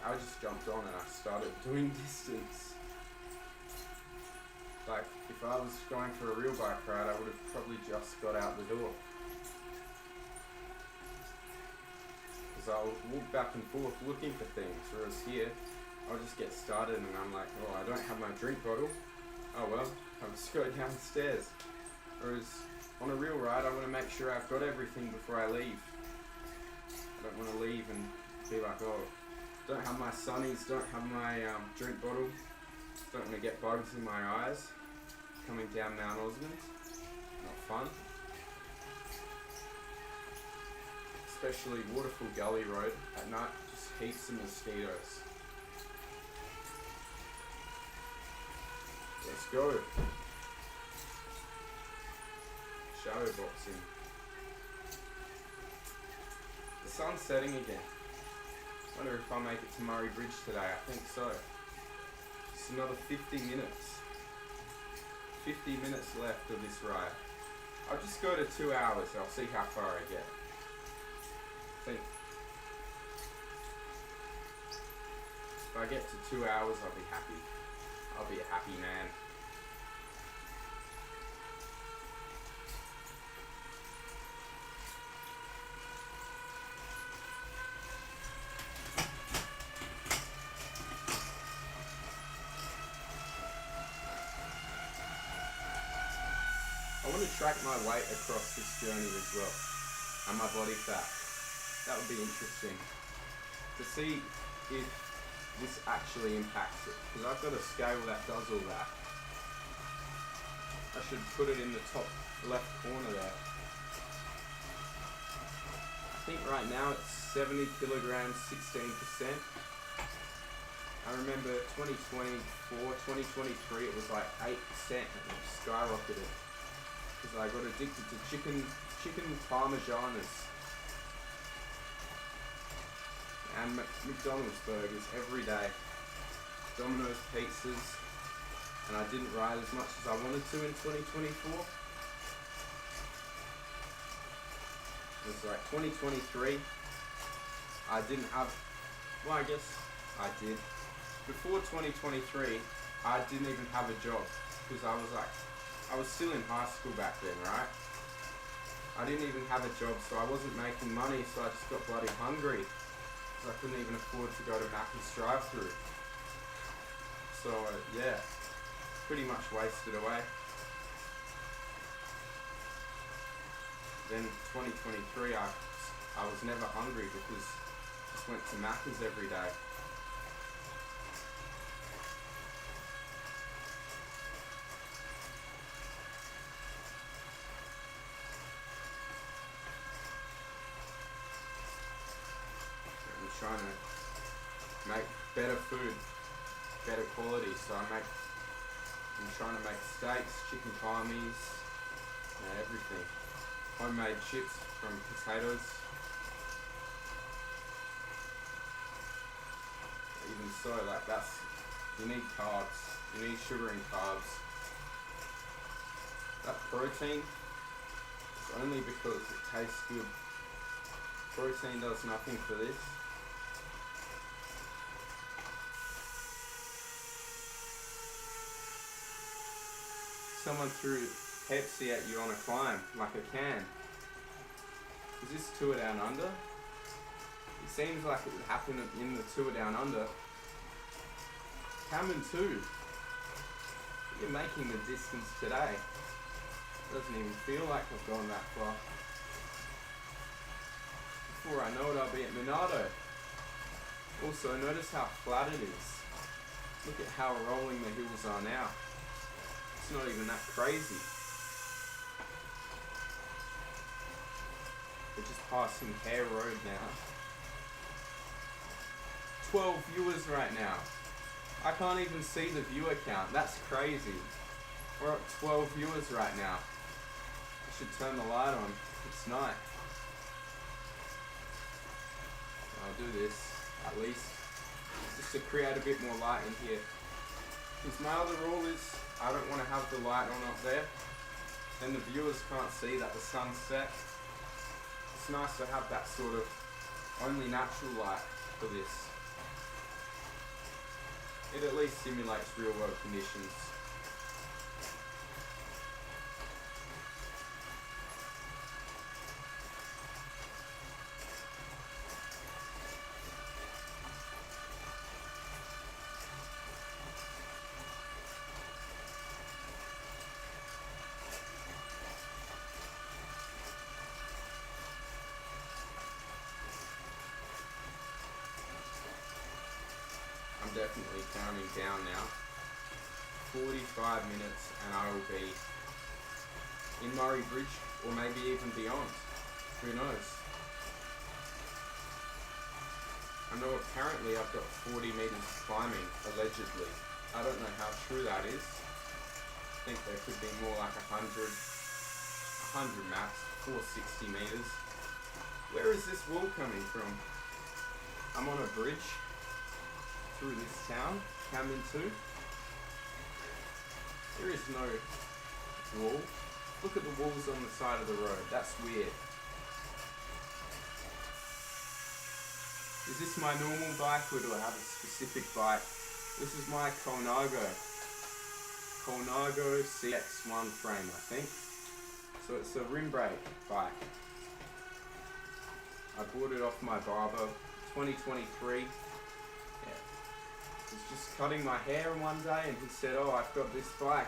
I just jumped on and I started doing distance. Like, if I was going for a real bike ride, I would have probably just got out the door. Because I'll walk back and forth looking for things, whereas here, I'll just get started and I'm like, oh, I don't have my drink bottle. Oh well, I'll just go downstairs. Whereas on a real ride, I want to make sure I've got everything before I leave. I don't want to leave and be like, oh, don't have my sunnies, don't have my drink bottle, don't want to get bugs in my eyes coming down Mount Osmond. Not fun. Especially Waterfall Gully Road at night, just heaps of mosquitoes. Let's go. Shadow boxing. The sun's setting again. Wonder if I'll make it to Murray Bridge today. I think so. Just another 50 minutes. 50 minutes left of this ride. I'll just go to 2 hours. I'll see how far I get. I think if I get to 2 hours, I'll be happy. I'll be a happy man. I want to track my weight across this journey as well, and my body fat. That would be interesting to see if this actually impacts it, because I've got a scale that does all that. I should put it in the top left corner there. I think right now it's 70 kilograms, 16%. I remember 2024, 2023 it was like 8% and it skyrocketed. Because I got addicted to chicken parmesanas and McDonald's burgers every day, Domino's pizzas, and I didn't ride as much as I wanted to in 2024. It was like 2023, I didn't have, well I guess I did. Before 2023, I didn't even have a job because I was still in high school back then, right? I didn't even have a job, so I wasn't making money, so I just got bloody hungry. So I couldn't even afford to go to Macca's drive-thru. So yeah, pretty much wasted away. Then 2023, I was never hungry because I just went to Macca's every day. Trying to make better food, better quality, so I'm trying to make steaks, chicken palmies, everything. Homemade chips from potatoes. Even so, like you need carbs, you need sugar and carbs. That protein is only because it tastes good. Protein does nothing for this. Someone threw Pepsi at you on a climb, like a can. Is this Tour Down Under? It seems like it would happen in the Tour Down Under. Cameron too. You're making the distance today. Doesn't even feel like I've gone that far. Before I know it, I'll be at Monado. Also, notice how flat it is. Look at how rolling the hills are now. It's not even that crazy. We're just passing Hare Road now. 12 viewers right now. I can't even see the viewer count. That's crazy. We're at 12 viewers right now. I should turn the light on. It's night. I'll do this, at least, just to create a bit more light in here. Because my other rule is I don't want to have the light on up there. Then the viewers can't see that the sun's set. It's nice to have that sort of only natural light for this. It at least simulates real world conditions. I'm definitely counting down now. 45 minutes and I will be in Murray Bridge, or maybe even beyond. Who knows? I know apparently I've got 40 meters climbing, allegedly. I don't know how true that is. I think there could be more like 100 max, 460 meters. Where is this wall coming from? I'm on a bridge through this town, Canberra 2. There is no wall. Look at the walls on the side of the road. That's weird. Is this my normal bike or do I have a specific bike? This is my Colnago CX1 frame, I think. So it's a rim brake bike. I bought it off my barber, 2023. I was just cutting my hair one day and he said, oh, I've got this bike,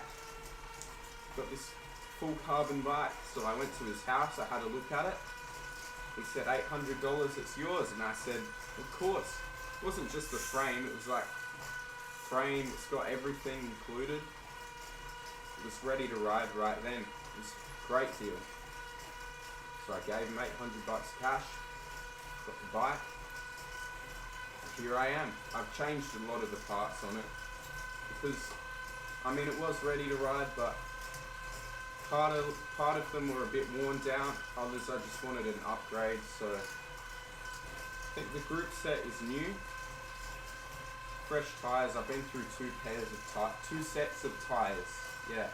got this full carbon bike. So I went to his house, I had a look at it. He said, $800, it's yours. And I said, of course. It wasn't just the frame, it was like frame, it's got everything included. It was ready to ride right then. It was a great deal. So I gave him $800 cash, got the bike. Here I am. I've changed a lot of the parts on it because, I mean, it was ready to ride, but part of them were a bit worn down. Others I just wanted an upgrade. So I think the group set is new. Fresh tires. I've been through two sets of tires. Yeah,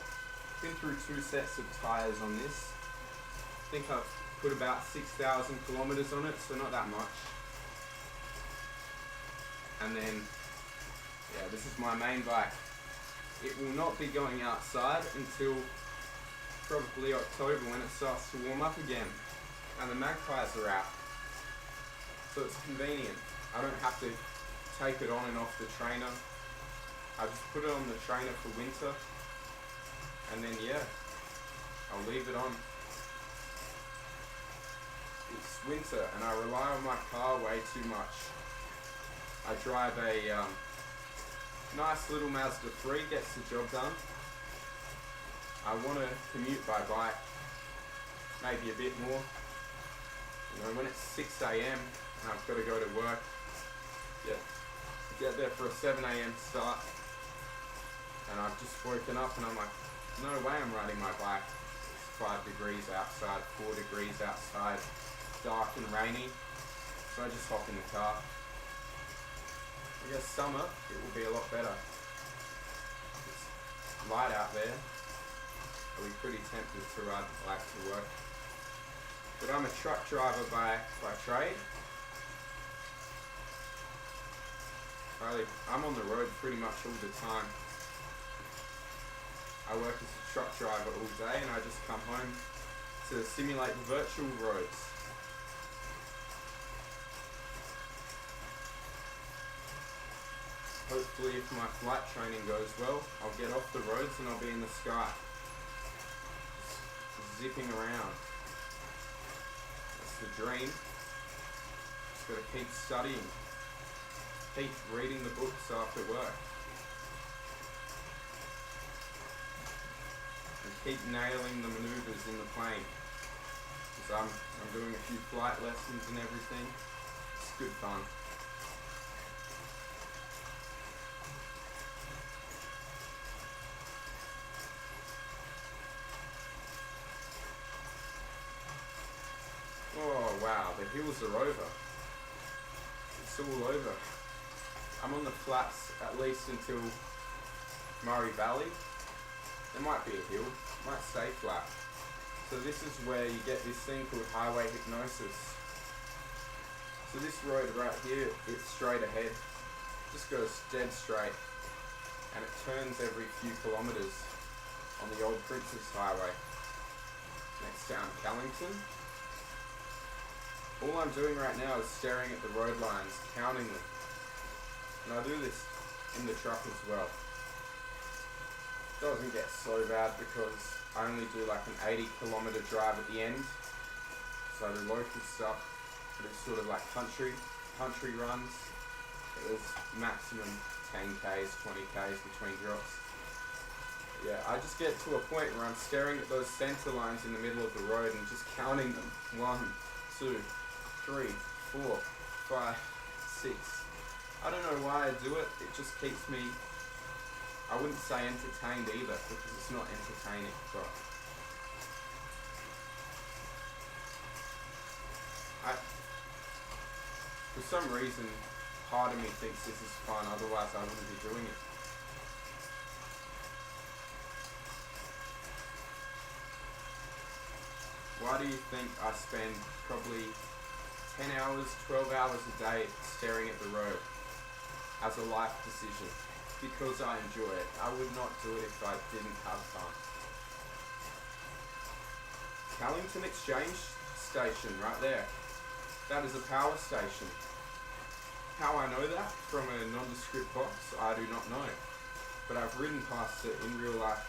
been through 2 sets of tires on this. I think I've put about 6,000 kilometers on it, so not that much. And then, yeah, this is my main bike. It will not be going outside until probably October when it starts to warm up again and the magpies are out. So it's convenient. I don't have to take it on and off the trainer. I just put it on the trainer for winter and then, yeah, I'll leave it on. It's winter and I rely on my car way too much. I drive a nice little Mazda 3, gets the job done. I want to commute by bike, maybe a bit more. You know, when it's 6 a.m. and I've got to go to work, yeah, get there for a 7 a.m. start, and I've just woken up and I'm like, no way I'm riding my bike. It's 5 degrees outside, 4 degrees outside, dark and rainy, so I just hop in the car. I guess summer, it will be a lot better. It's light out there. I'll be pretty tempted to ride the bike to work. But I'm a truck driver by trade. I'm on the road pretty much all the time. I work as a truck driver all day and I just come home to simulate the virtual roads. Hopefully if my flight training goes well, I'll get off the roads and I'll be in the sky. Just zipping around. That's the dream. Just gotta keep studying. Keep reading the books after work. And keep nailing the maneuvers in the plane. Because I'm doing a few flight lessons and everything. It's good fun. Oh wow, the hills are over. It's all over. I'm on the flats at least until Murray Valley. There might be a hill, might stay flat. So this is where you get this thing called highway hypnosis. So this road right here, it's straight ahead, just goes dead straight, and it turns every few kilometres on the old Princess Highway. Next town, Callington. All I'm doing right now is staring at the road lines, counting them. And I do this in the truck as well. Doesn't get so bad because I only do like an 80-kilometre drive at the end. So I do local stuff. I do sort of like country runs. There's maximum 10Ks, 20Ks between drops. Yeah, I just get to a point where I'm staring at those centre lines in the middle of the road and just counting them. 1, 2, 3, 4, 5, 6. I don't know why I do it. It just keeps me, I wouldn't say entertained either, because it's not entertaining, but for some reason, part of me thinks this is fun, otherwise I wouldn't be doing it. Why do you think I spend probably 10 hours, 12 hours a day staring at the road as a life decision? Because I enjoy it. I would not do it if I didn't have fun. Callington Exchange Station, right there. That is a power station. How I know that from a nondescript box, I do not know. But I've ridden past it in real life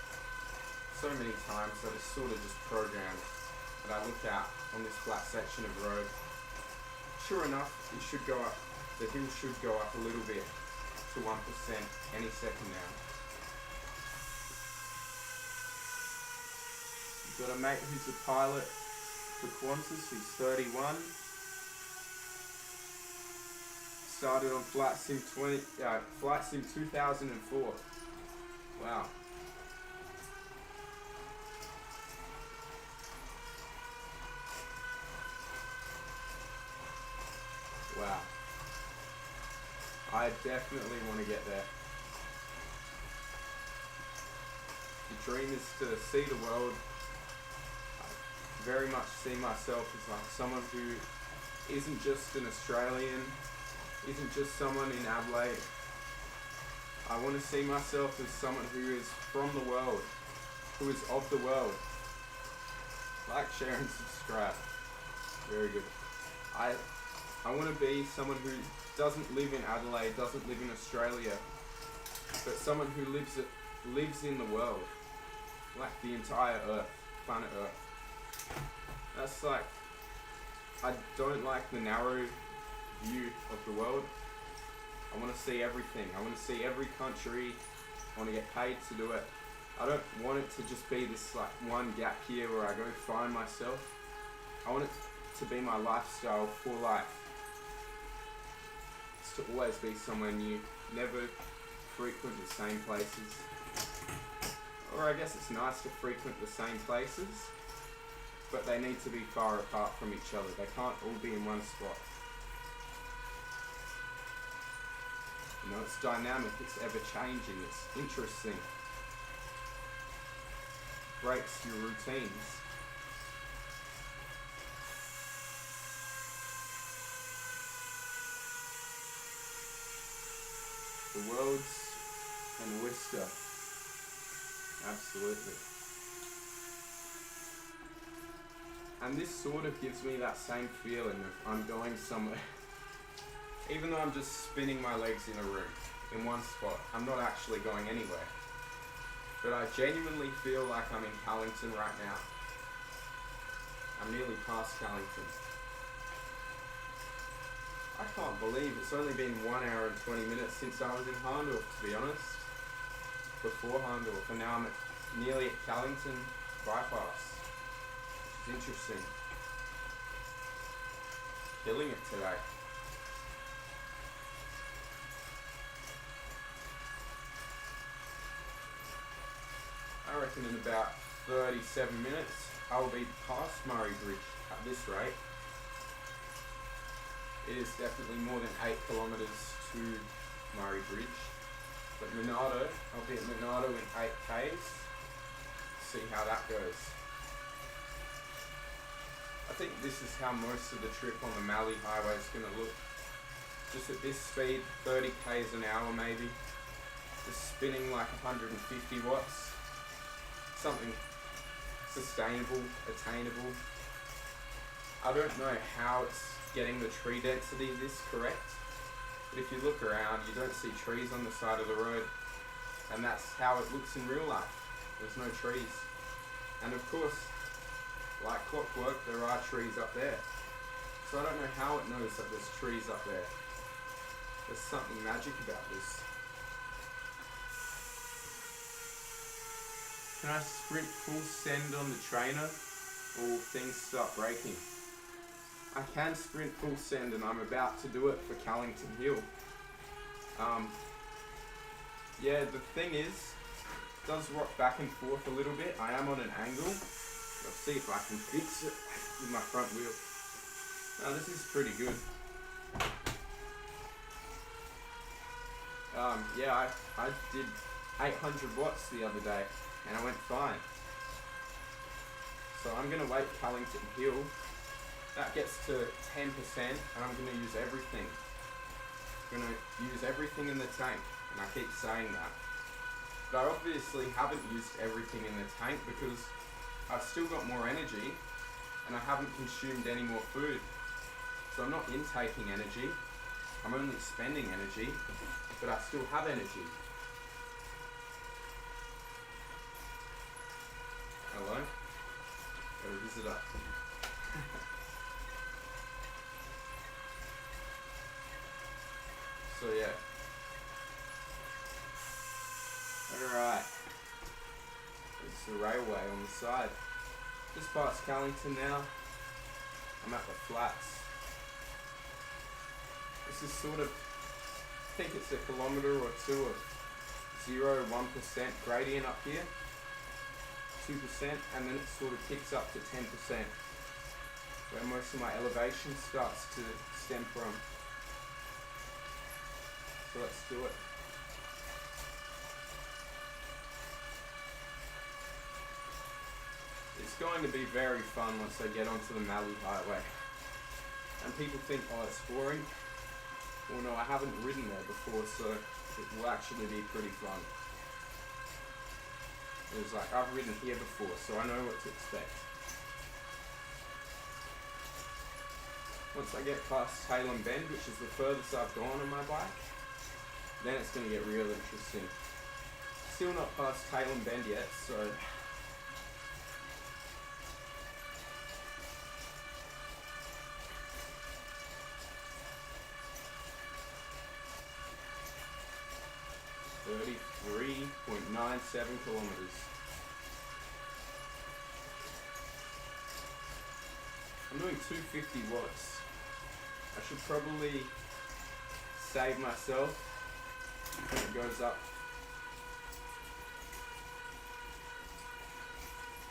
so many times that it's sort of just programmed. And I look out on this flat section of road. Sure enough, it should go up. The hill should go up a little bit to 1% any second now. Got a mate who's a pilot for Qantas, who's 31. Started on Flight Sim 2004. Wow. Wow. I definitely want to get there. The dream is to see the world. I very much see myself as like someone who isn't just an Australian, isn't just someone in Adelaide. I want to see myself as someone who is from the world, who is of the world. Like, share and subscribe. Very good. I want to be someone who doesn't live in Adelaide, doesn't live in Australia, but someone who lives in the world, like the entire Earth, planet Earth. That's like, I don't like the narrow view of the world. I want to see everything. I want to see every country. I want to get paid to do it. I don't want it to just be this like one gap year where I go find myself. I want it to be my lifestyle for life. It's to always be somewhere new, never frequent the same places. Or I guess it's nice to frequent the same places, but they need to be far apart from each other. They can't all be in one spot. You know, it's dynamic, it's ever changing, it's interesting. Breaks your routines. The world's an oyster. Absolutely. And this sort of gives me that same feeling of I'm going somewhere. Even though I'm just spinning my legs in a room, in one spot, I'm not actually going anywhere. But I genuinely feel like I'm in Callington right now. I'm nearly past Callington. I can't believe it's only been 1 hour and 20 minutes since I was in Harndorf, to be honest. Before Harndorf, and now I'm nearly at Callington bypass. Which is interesting. Killing it today. I reckon in about 37 minutes I'll be past Murray Bridge at this rate. It is definitely more than 8 kilometres to Murray Bridge, But Monado, I'll be at Monado in 8Ks. See how that goes. I think this is how most of the trip on the Mallee Highway is going to look. Just at this speed, 30 Ks an hour maybe. Just spinning like 150 watts. Something sustainable, attainable. I don't know how it's getting the tree density this correct, but if you look around, you don't see trees on the side of the road, and that's how it looks in real life. There's no trees. And of course, like clockwork, there are trees up there. So I don't know how it knows that there's trees up there. There's something magic about this. Can I sprint full send on the trainer, or will things start breaking? I can sprint full send, and I'm about to do it for Callington Hill. Yeah, the thing is, it does rock back and forth a little bit. I am on an angle. I'll see if I can fix it with my front wheel. Now this is pretty good. Yeah, I did 800 watts the other day, and I went fine. So I'm gonna wait Callington Hill. That gets to 10%, and I'm gonna use everything. I'm gonna use everything in the tank, and I keep saying that. But I obviously haven't used everything in the tank because I've still got more energy, and I haven't consumed any more food. So I'm not intaking energy, I'm only spending energy, but I still have energy. Hello? Got a visitor. So yeah. Alright. There's the railway on the side. Just past Callington now. I'm at the flats. This is sort of, I think it's a kilometre or two of 0, 1% gradient up here. 2%, and then it sort of kicks up to 10%, where most of my elevation starts to stem from. So let's do it. It's going to be very fun once I get onto the Mallee Highway. And people think, oh, it's boring. Well, no, I haven't ridden there before, so it will actually be pretty fun. It was like, I've ridden here before, so I know what to expect. Once I get past Tailem Bend, which is the furthest I've gone on my bike, then it's going to get real interesting. Still not past Tailem Bend yet, so .97 kilometers. I'm doing 250 watts. I should probably save myself when it goes up.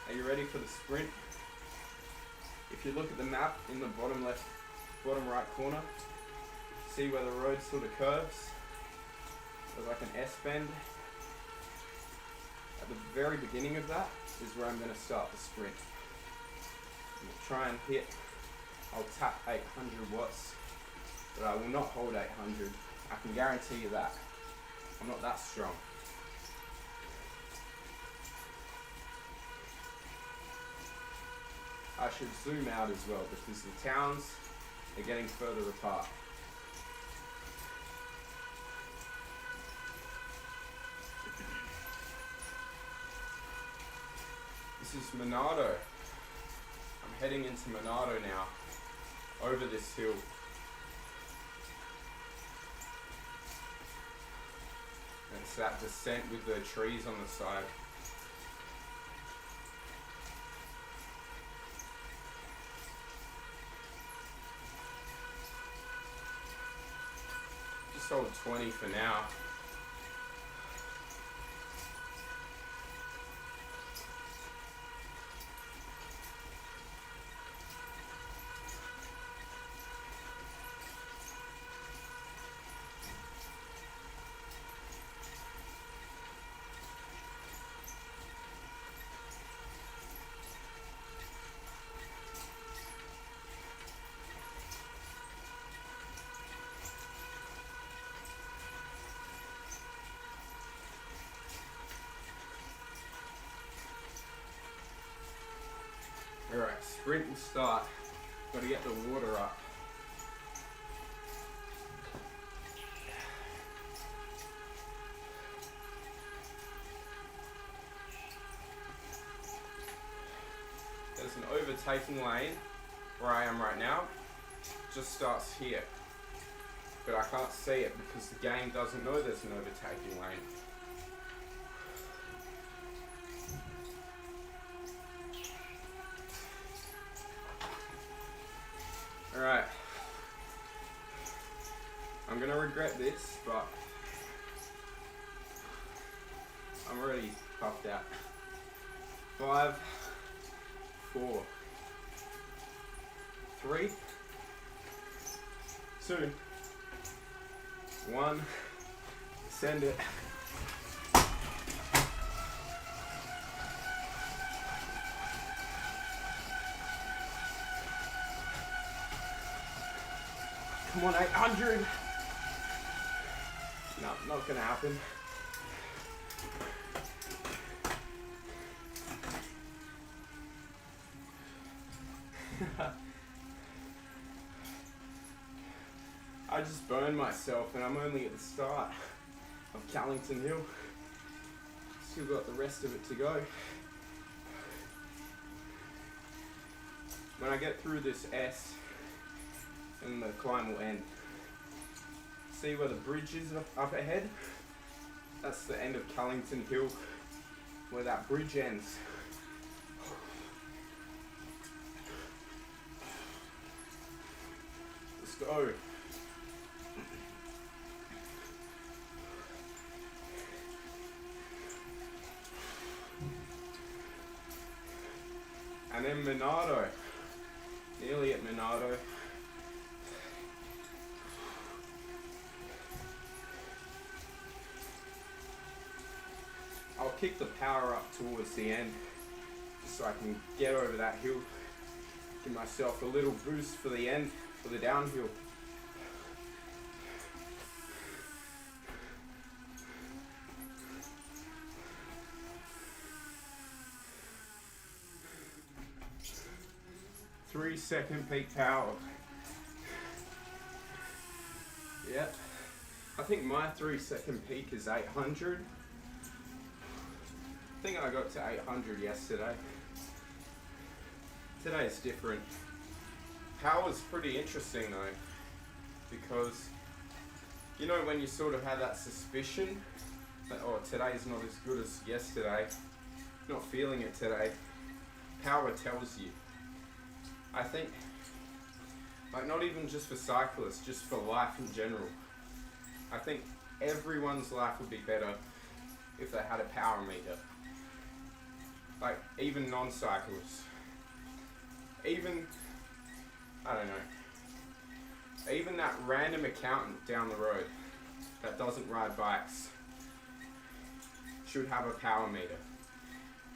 Are you ready for the sprint? If you look at the map in the bottom left, bottom right corner, see where the road sort of curves? There's like an S-bend. At the very beginning of that is where I'm going to start the sprint. I'm going to try and hit, I'll tap 800 watts, but I will not hold 800. I can guarantee you that. I'm not that strong. I should zoom out as well because the towns are getting further apart. This is Monado. I'm heading into Monado now, over this hill. And it's that descent with the trees on the side. Just hold 20 for now. sprint and start. Got to get the water up. There's an overtaking lane where I am right now. Just starts here. But I can't see it because the game doesn't know there's an overtaking lane. Alright. I'm gonna regret this, but I'm already puffed out. 5, 4, 3, 2, 1, send it. Come on, 800. No, not gonna happen. I just burned myself and I'm only at the start of Callington Hill. Still got the rest of it to go. When I get through this S, and the climb will end. See where the bridge is up ahead? That's the end of Callington Hill, where that bridge ends. Let's go. And then Monado. Nearly at Monado. I'll kick the power up towards the end, just so I can get over that hill, give myself a little boost for the end, for the downhill. Three-second peak power. Yep. I think my 3-second peak is 800. I think I got to 800 yesterday. Today's different. Power's pretty interesting though, because you know when you sort of have that suspicion that, oh, today's not as good as yesterday, not feeling it today, power tells you. I think, like, not even just for cyclists, just for life in general. I think everyone's life would be better if they had a power meter. Like, even non-cyclists. Even, I don't know, even that random accountant down the road that doesn't ride bikes should have a power meter.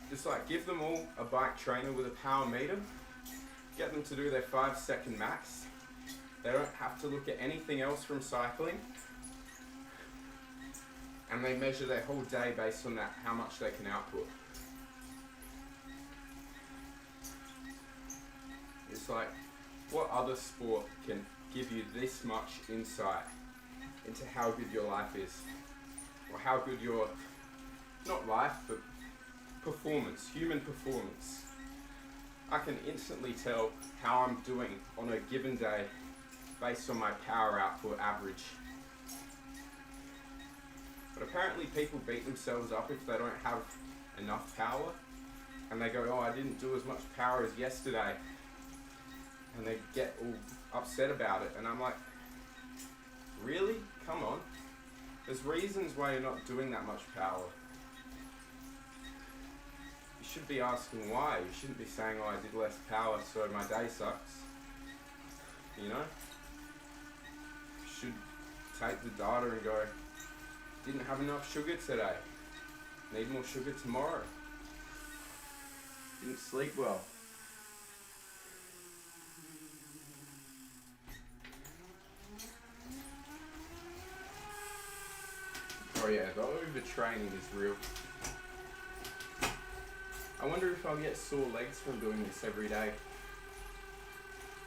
Just like, give them all a bike trainer with a power meter, get them to do their 5-second max. They don't have to look at anything else from cycling. And they measure their whole day based on that, how much they can output. It's like, what other sport can give you this much insight into how good your life is? Or how good your, not life, but performance, human performance. I can instantly tell how I'm doing on a given day based on my power output average. But apparently people beat themselves up if they don't have enough power, and they go, oh, I didn't do as much power as yesterday, and they get all upset about it. And I'm like, really? Come on. There's reasons why you're not doing that much power. You should be asking why. You shouldn't be saying, oh, I did less power, so my day sucks. You know? You should take the data and go, didn't have enough sugar today. Need more sugar tomorrow. Didn't sleep well. Oh yeah, the overtraining is real. I wonder if I'll get sore legs from doing this every day.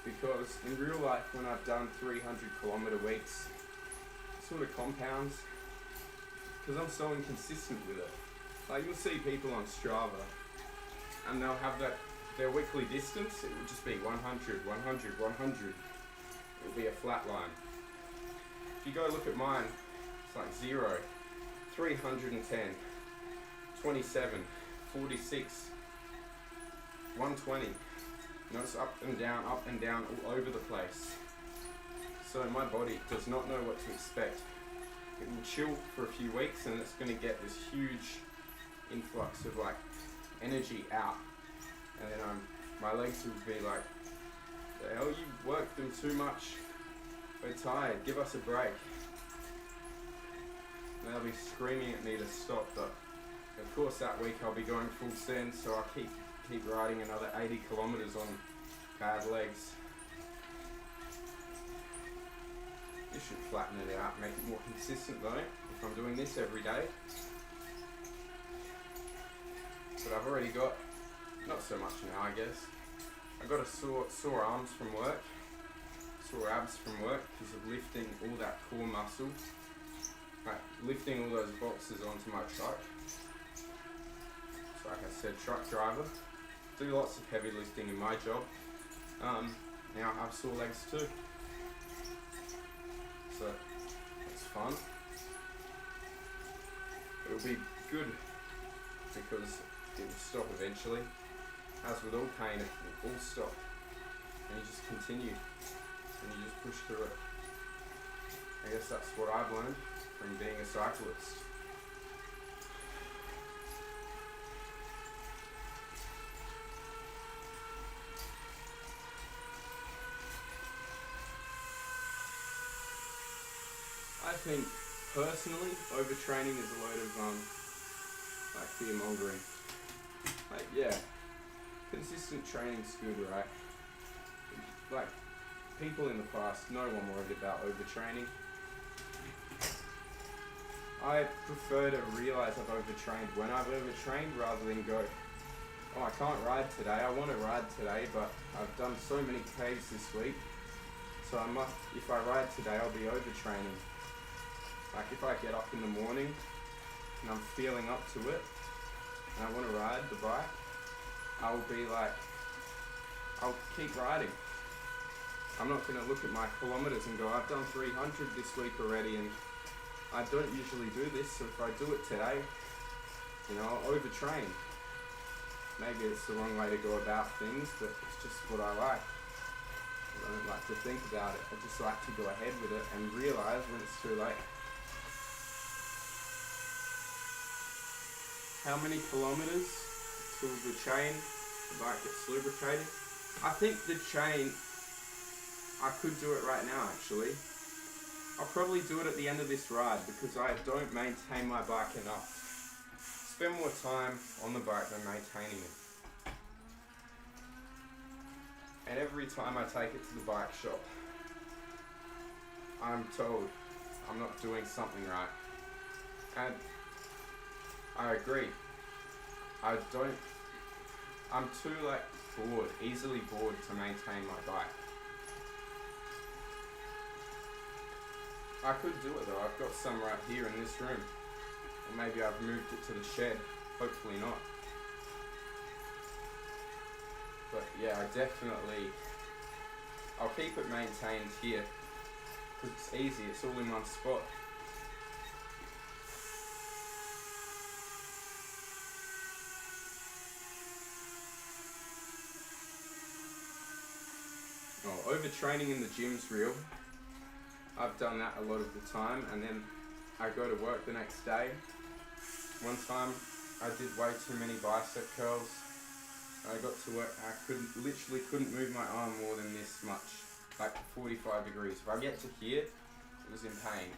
because in real life when I've done 300-kilometer weeks, it sort of compounds because I'm so inconsistent with it. Like you'll see people on Strava and they'll have their weekly distance, it will just be 100, 100, 100. It will be a flat line. If you go look at mine, it's like 0, 310, 27, 46, 120. You know, it's up and down all over the place. So my body does not know what to expect. It will chill for a few weeks and it's going to get this huge influx of like energy out. And then my legs will be like, the hell, you worked them too much. We're tired, give us a break. And they'll be screaming at me to stop, but of course that week I'll be going full send, so I'll keep riding another 80 kilometers on bad legs. This should flatten it out, make it more consistent though, if I'm doing this every day. But I've already got, not so much now I guess, I got a sore arms from work, sore abs from work because of lifting all that core muscle, like lifting all those boxes onto my truck. So like I said, truck driver, do lots of heavy lifting in my job. Now I have sore legs too, so it's fun. It'll be good because it will stop eventually. As with all pain, it will all stop, and you just continue, and you just push through it. I guess that's what I've learned from being a cyclist. I think personally, overtraining is a load of like fear-mongering. Like yeah, consistent training's good, right? Like people in the past, no one worried about overtraining. I prefer to realise I've overtrained when I've overtrained rather than go, oh I can't ride today, I want to ride today but I've done so many Ks this week, so I must, if I ride today I'll be overtraining. Like if I get up in the morning and I'm feeling up to it and I want to ride the bike, I will be like, I'll keep riding. I'm not going to look at my kilometers and go, I've done 300 this week already and I don't usually do this, so if I do it today, you know, I'll overtrain. Maybe it's the wrong way to go about things, but it's just what I like. I don't like to think about it. I just like to go ahead with it and realise when it's too late. How many kilometers till the chain, the bike gets lubricated? I think the chain, I could do it right now actually. I'll probably do it at the end of this ride because I don't maintain my bike enough. Spend more time on the bike than maintaining it. And every time I take it to the bike shop, I'm told I'm not doing something right. And I agree. I'm too like bored, easily bored to maintain my bike. I could do it though, I've got some right here in this room. Or maybe I've moved it to the shed, hopefully not. But yeah, I'll keep it maintained here. Because it's easy, it's all in one spot. Oh, overtraining in the gym's real. I've done that a lot of the time, and then I go to work the next day. One time I did way too many bicep curls. I got to work, I literally couldn't move my arm more than this much, like 45 degrees. If I get to here, it was in pain,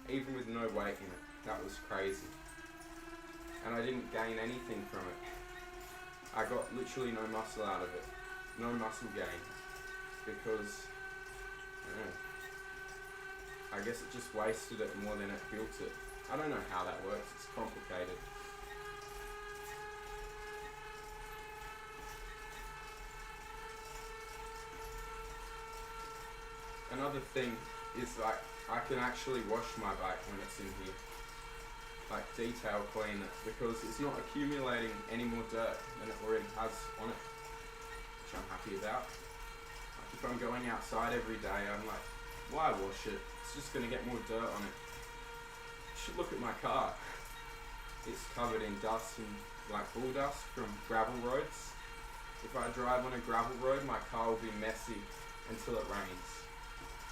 even with no weight in it. That was crazy. And I didn't gain anything from it. I got literally no muscle out of it, no muscle gain, because I don't know, I guess it just wasted it more than it built it. I don't know how that works, it's complicated. another thing is like I can actually wash my bike when it's in here, like detail clean it, because it's not accumulating any more dirt than it already has on it, which I'm happy about. Like if I'm going outside every day, I'm like, why wash it? It's just going to get more dirt on it. You should look at my car. It's covered in dust and like bull dust from gravel roads. If I drive on a gravel road, my car will be messy until it rains,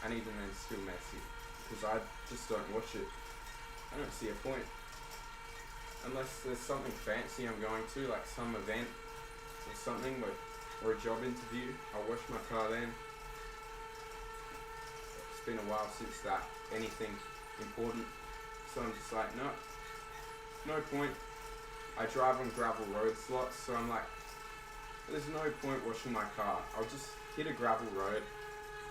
and even then still messy, because I just don't wash it. I don't see a point. Unless there's something fancy I'm going to, like some event or something, or a job interview, I'll wash my car then. It's been a while since that, anything important, so I'm just like, no point. I drive on gravel roads lots, so I'm like, there's no point washing my car. I'll just hit a gravel road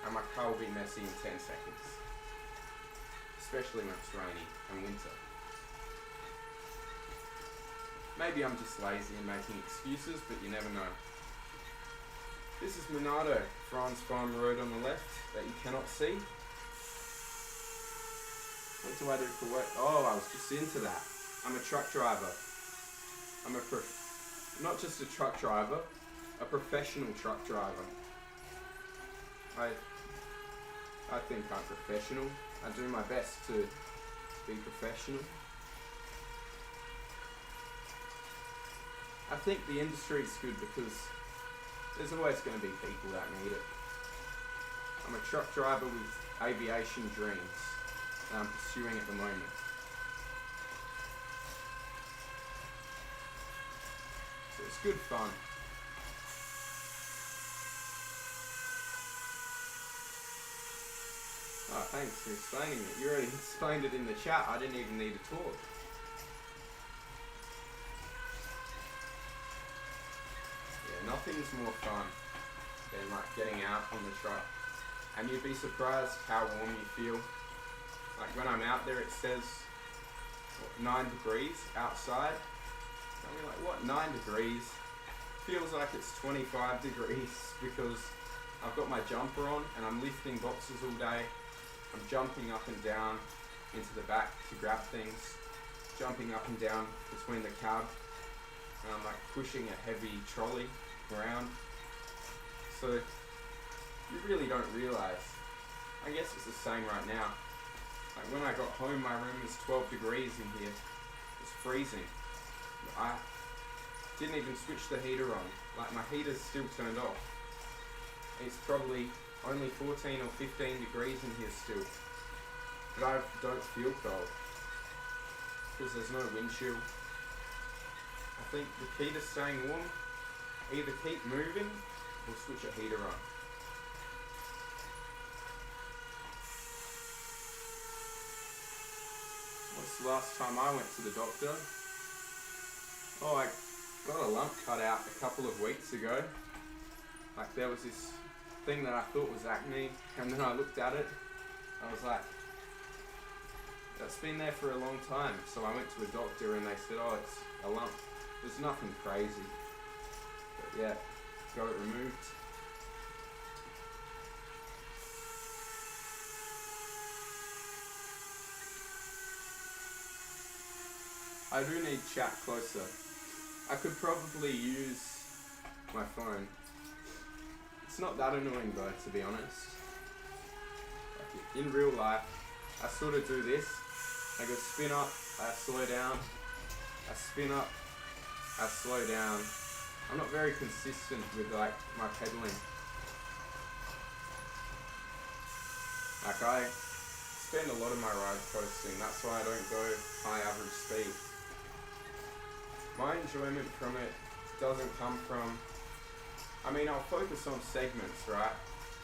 and my car will be messy in 10 seconds. Especially when it's rainy and winter. Maybe I'm just lazy and making excuses, but you never know. This is Monado, Franz Farm Road on the left that you cannot see. What do I do for work? Oh, I was just into that. I'm a truck driver. Not just a truck driver, a professional truck driver. I think I'm professional. I do my best to be professional. I think the industry is good because there's always going to be people that need it. I'm a truck driver with aviation dreams that I'm pursuing at the moment. So it's good fun. Oh, thanks for explaining it. You already explained it in the chat. I didn't even need to talk. Yeah, nothing's more fun than like getting out on the truck. And you'd be surprised how warm you feel. Like when I'm out there, it says 9 degrees outside. And we're like, what, 9 degrees? Feels like it's 25 degrees because I've got my jumper on and I'm lifting boxes all day. I'm jumping up and down into the back to grab things, jumping up and down between the cab, and I'm like pushing a heavy trolley around. So you really don't realise. I guess it's the same right now. Like when I got home, my room was 12 degrees in here. It's freezing. I didn't even switch the heater on. Like my heater's still turned off. It's probably only 14 or 15 degrees in here still. But I don't feel cold because there's no wind chill. I think the key to staying warm, either keep moving or switch a heater on. What's the last time I went to the doctor? Oh, I got a lump cut out a couple of weeks ago. Like there was this thing that I thought was acne, and then I looked at it, I was like, that's been there for a long time. So I went to a doctor and they said, oh, it's a lump. There's nothing crazy. But yeah, got it removed. I do need chat closer. I could probably use my phone. It's not that annoying though, to be honest. Like in real life, I sort of do this. I go spin up, I slow down, I spin up, I slow down. I'm not very consistent with like my pedaling. Like I spend a lot of my rides coasting, that's why I don't go high average speed. My enjoyment from it doesn't come from, I mean, I'll focus on segments, right?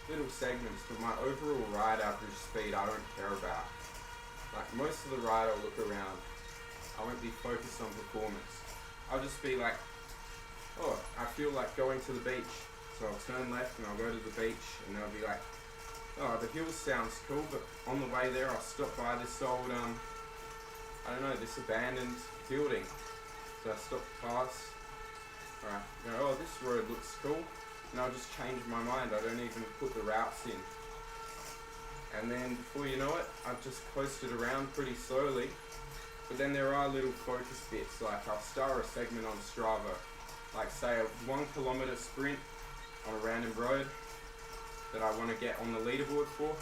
Little segments, but my overall ride average speed I don't care about. Like most of the ride I'll look around, I won't be focused on performance. I'll just be like, oh, I feel like going to the beach. So I'll turn left and I'll go to the beach and they'll be like, oh, the hill sounds cool, but on the way there I'll stop by this old, I don't know, this abandoned building. So I stop past, alright, go, oh, this road looks cool, and I'll just change my mind. I don't even put the routes in. And then before you know it, I've just coasted around pretty slowly. But then there are little focus bits, like I'll star a segment on Strava, like say a 1 kilometer sprint on a random road that I want to get on the leaderboard for.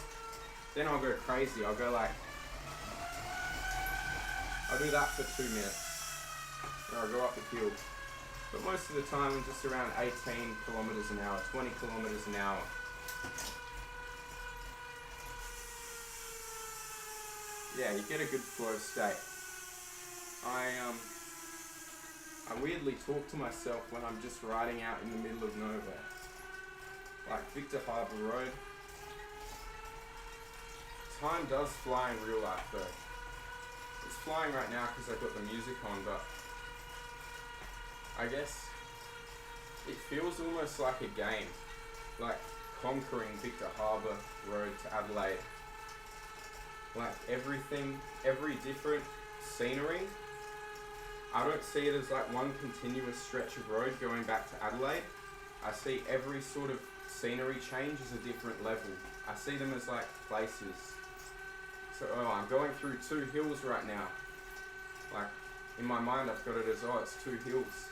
Then I'll go crazy. I'll do that for 2 minutes. Or I'll go up the hill. But most of the time I'm just around 18 kilometers an hour, 20 kilometers an hour. Yeah, you get a good flow state. I weirdly talk to myself when I'm just riding out in the middle of nowhere. Like Victor Harbour Road. Time does fly in real life though. It's flying right now because I've got the music on, but I guess it feels almost like a game. Like conquering Victor Harbour Road to Adelaide. Like everything, every different scenery, I don't see it as like one continuous stretch of road going back to Adelaide. I see every sort of scenery change as a different level. I see them as like places. So I'm going through 2 hills right now. Like in my mind I've got it as it's 2 hills.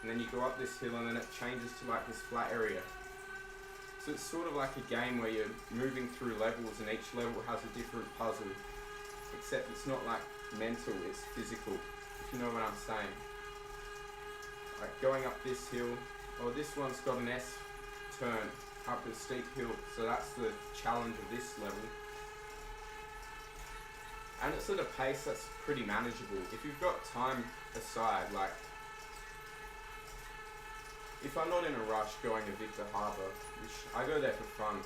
And then you go up this hill and then it changes to like this flat area. So it's sort of like a game where you're moving through levels and each level has a different puzzle. Except it's not like mental, it's physical, if you know what I'm saying. Like going up this hill, this one's got an S turn up a steep hill, so that's the challenge of this level. And it's at a pace that's pretty manageable. If you've got time aside, like if I'm not in a rush going to Victor Harbour, which I go there for fun,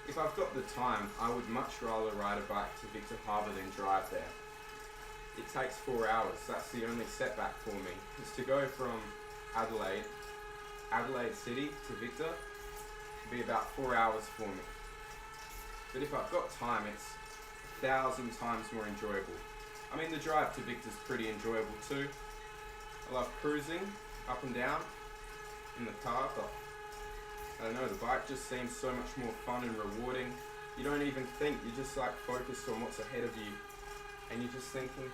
if I've got the time, I would much rather ride a bike to Victor Harbour than drive there. It takes 4 hours, that's the only setback for me, is to go from Adelaide City to Victor, would be about 4 hours for me. But if I've got time, it's 1,000 times more enjoyable. I mean, the drive to Victor's pretty enjoyable too. I love cruising up and down in the car, but I don't know, the bike just seems so much more fun and rewarding. You don't even think, you're just like focused on what's ahead of you, and you're just thinking,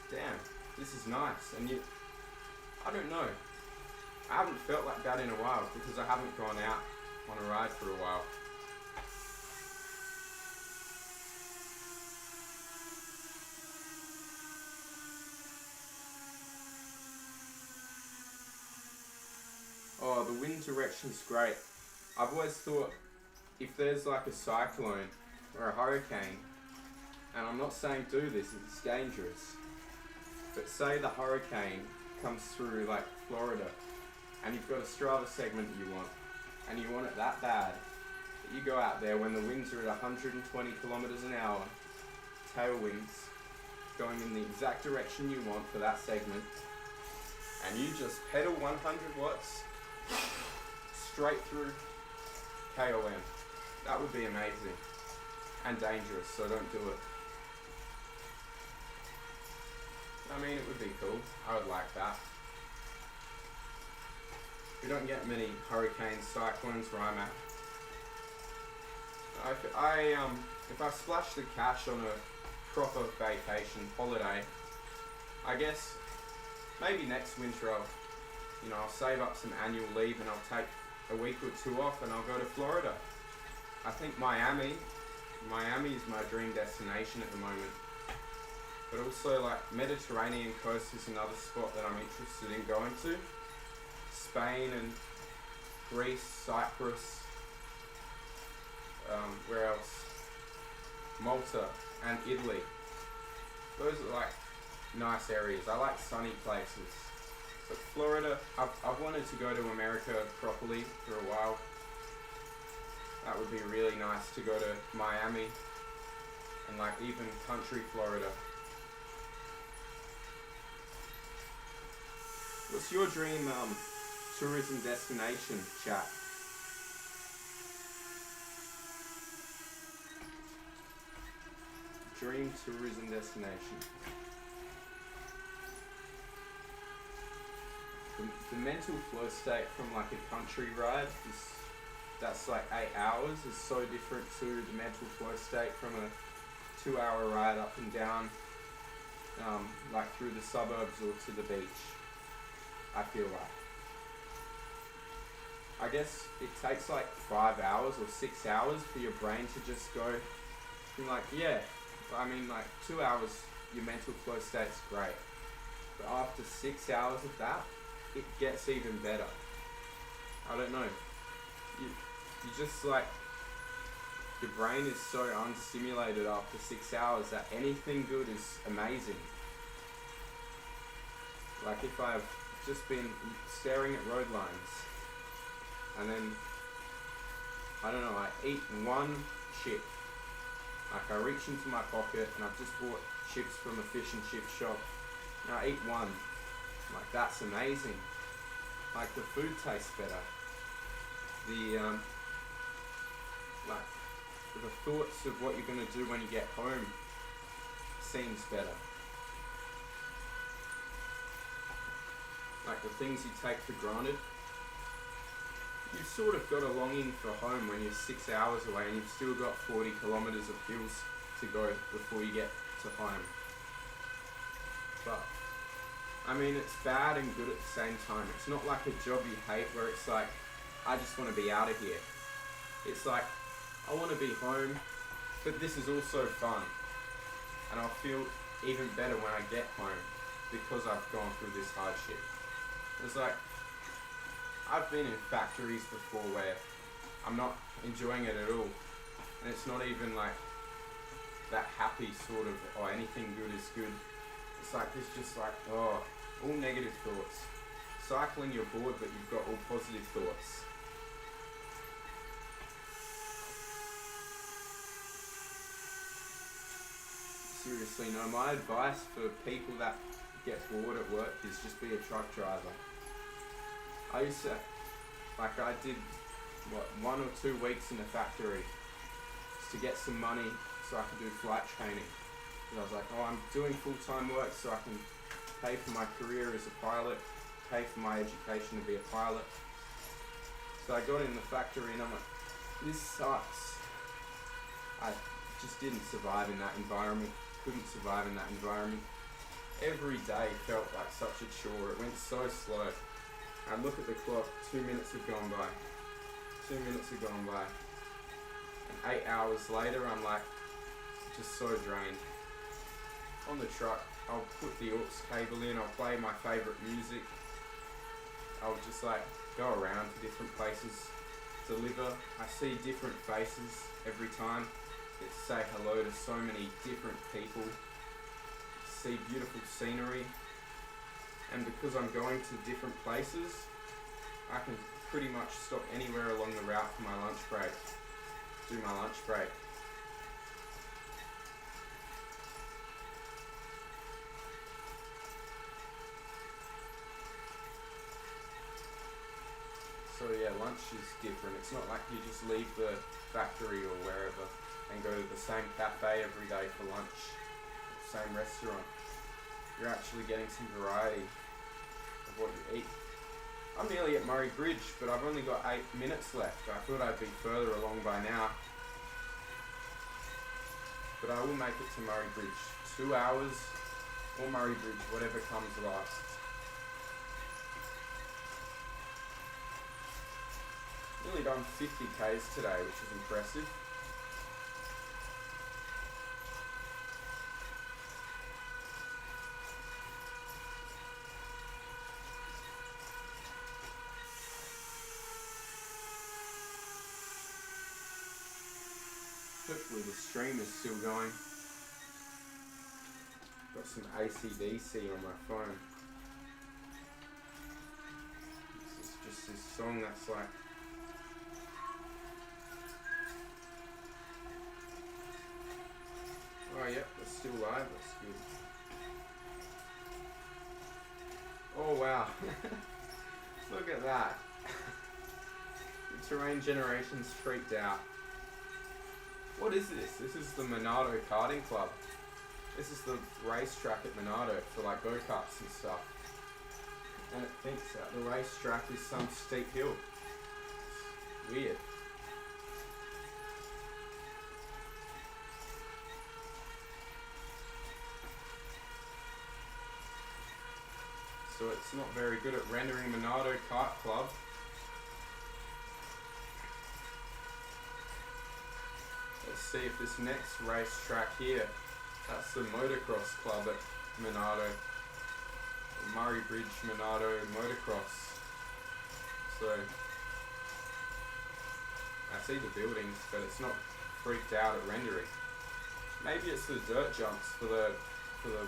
damn, this is nice. And I don't know, I haven't felt like that in a while because I haven't gone out on a ride for a while. The wind direction's great. I've always thought if there's like a cyclone or a hurricane, and I'm not saying do this, it's dangerous, but say the hurricane comes through like Florida and you've got a Strava segment that you want, and you want it that bad that you go out there when the winds are at 120 kilometers an hour, tailwinds, going in the exact direction you want for that segment, and you just pedal 100 watts straight through KOM. That would be amazing and dangerous, so don't do it. I mean, it would be cool. I would like that. We don't get many hurricanes, cyclones where I'm at. If I splash the cash on a proper vacation holiday, I guess maybe next winter I'll save up some annual leave and I'll take a week or 2 off and I'll go to Florida. I think Miami is my dream destination at the moment. But also like Mediterranean coast is another spot that I'm interested in going to. Spain and Greece, Cyprus, where else? Malta and Italy. Those are like nice areas. I like sunny places. But Florida, I've wanted to go to America properly for a while. That would be really nice to go to Miami and like even country Florida. What's your dream tourism destination, chat? Dream tourism destination. The mental flow state from like a country ride is that's like 8 hours is so different to the mental flow state from a 2-hour ride up and down, like through the suburbs or to the beach. I feel like. I guess it takes like 5 hours or 6 hours for your brain to just go, like, yeah, I mean, like 2 hours, your mental flow state's great. But after 6 hours of that, it gets even better. I don't know. You just like, your brain is so unstimulated after 6 hours that anything good is amazing. Like if I've just been staring at road lines and then, I don't know, I eat one chip. Like I reach into my pocket and I've just bought chips from a fish and chip shop and I eat one. Like that's amazing. Like the food tastes better. Like the thoughts of what you're gonna do when you get home seems better. Like the things you take for granted. You've sort of got a longing for home when you're 6 hours away and you've still got 40 kilometers of hills to go before you get to home. But I mean, it's bad and good at the same time. It's not like a job you hate where it's like, I just want to be out of here. It's like, I want to be home, but this is also fun. And I'll feel even better when I get home because I've gone through this hardship. It's like, I've been in factories before where I'm not enjoying it at all. And it's not even like that happy sort of, oh, anything good is good. It's like, it's just like, oh, all negative thoughts. Cycling, you're bored, but you've got all positive thoughts. Seriously, no, my advice for people that get bored at work is just be a truck driver. I used to, like I did, 1 or 2 weeks in a factory just to get some money so I could do flight training. And I was like, oh, I'm doing full-time work so I can pay for my career as a pilot, pay for my education to be a pilot. So I got in the factory and I'm like, this sucks. I just didn't survive in that environment, couldn't survive in that environment. Every day felt like such a chore, it went so slow. I look at the clock, 2 minutes have gone by. 2 minutes have gone by. And 8 hours later, I'm like, just so drained. On the truck, I'll put the aux cable in, I'll play my favourite music. I'll just like go around to different places, deliver. I see different faces every time. Get to say hello to so many different people. See beautiful scenery. And because I'm going to different places, I can pretty much stop anywhere along the route for my lunch break. Do my lunch break. So yeah, lunch is different. It's not like you just leave the factory or wherever and go to the same cafe every day for lunch, same restaurant. You're actually getting some variety of what you eat. I'm nearly at Murray Bridge, but I've only got 8 minutes left. I thought I'd be further along by now. But I will make it to Murray Bridge. 2 hours or Murray Bridge, whatever comes last. Nearly done 50 Ks today, which is impressive. Hopefully the stream is still going. Got some AC/DC on my phone. This is just this song that's like, oh yep, it's still live, that's good. Oh wow, look at that. The terrain generation's freaked out. What is this? This is the Monado Karting Club. This is the racetrack at Monado for like go-karts and stuff. And it thinks that the racetrack is some steep hill. It's weird. so it's not very good at rendering Monado kart club. Let's see if this next racetrack here, that's the motocross club at Monado, Murray Bridge Monado Motocross. So I see the buildings, but it's not freaked out at rendering. Maybe it's the dirt jumps for the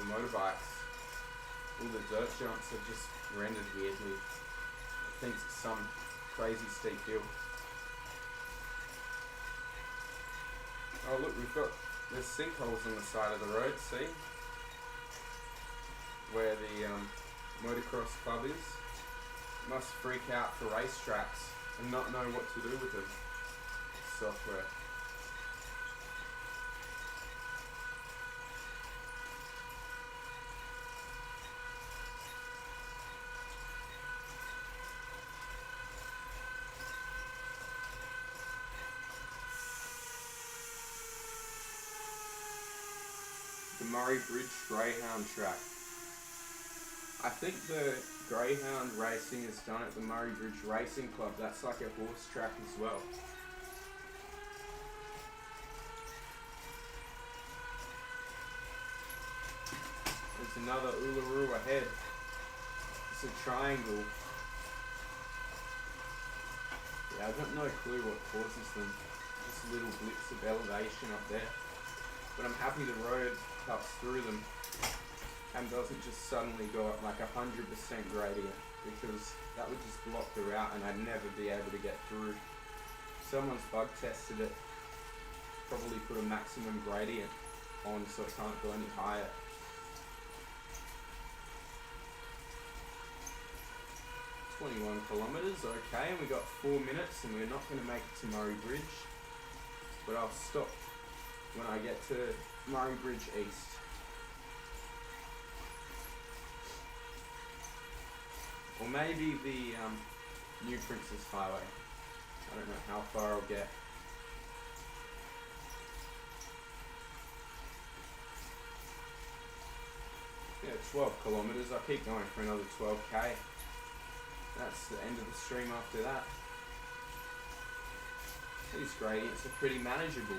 motorbikes. All the dirt jumps are just rendered weirdly. It thinks it's some crazy steep hill. Oh look, there's sinkholes on the side of the road, see? Where the motocross club is. Must freak out for racetracks and not know what to do with the software. The Murray Bridge Greyhound track. I think the Greyhound racing is done at the Murray Bridge Racing Club. That's like a horse track as well. There's another Uluru ahead. It's a triangle. Yeah, I've got no clue what causes them. Just little blips of elevation up there. But I'm happy the road cuts through them and doesn't just suddenly go up like 100% gradient, because that would just block the route and I'd never be able to get through. Someone's bug tested it, probably put a maximum gradient on so it can't go any higher. "21 kilometers, okay, and we got 4 minutes and we're not going to make it to Murray Bridge, but I'll stop when I get to Murray Bridge East. Or maybe the New Princess Highway. I don't know how far I'll get. Yeah, 12 kilometers. I'll keep going for another 12k. That's the end of the stream after that. These gradients are pretty manageable.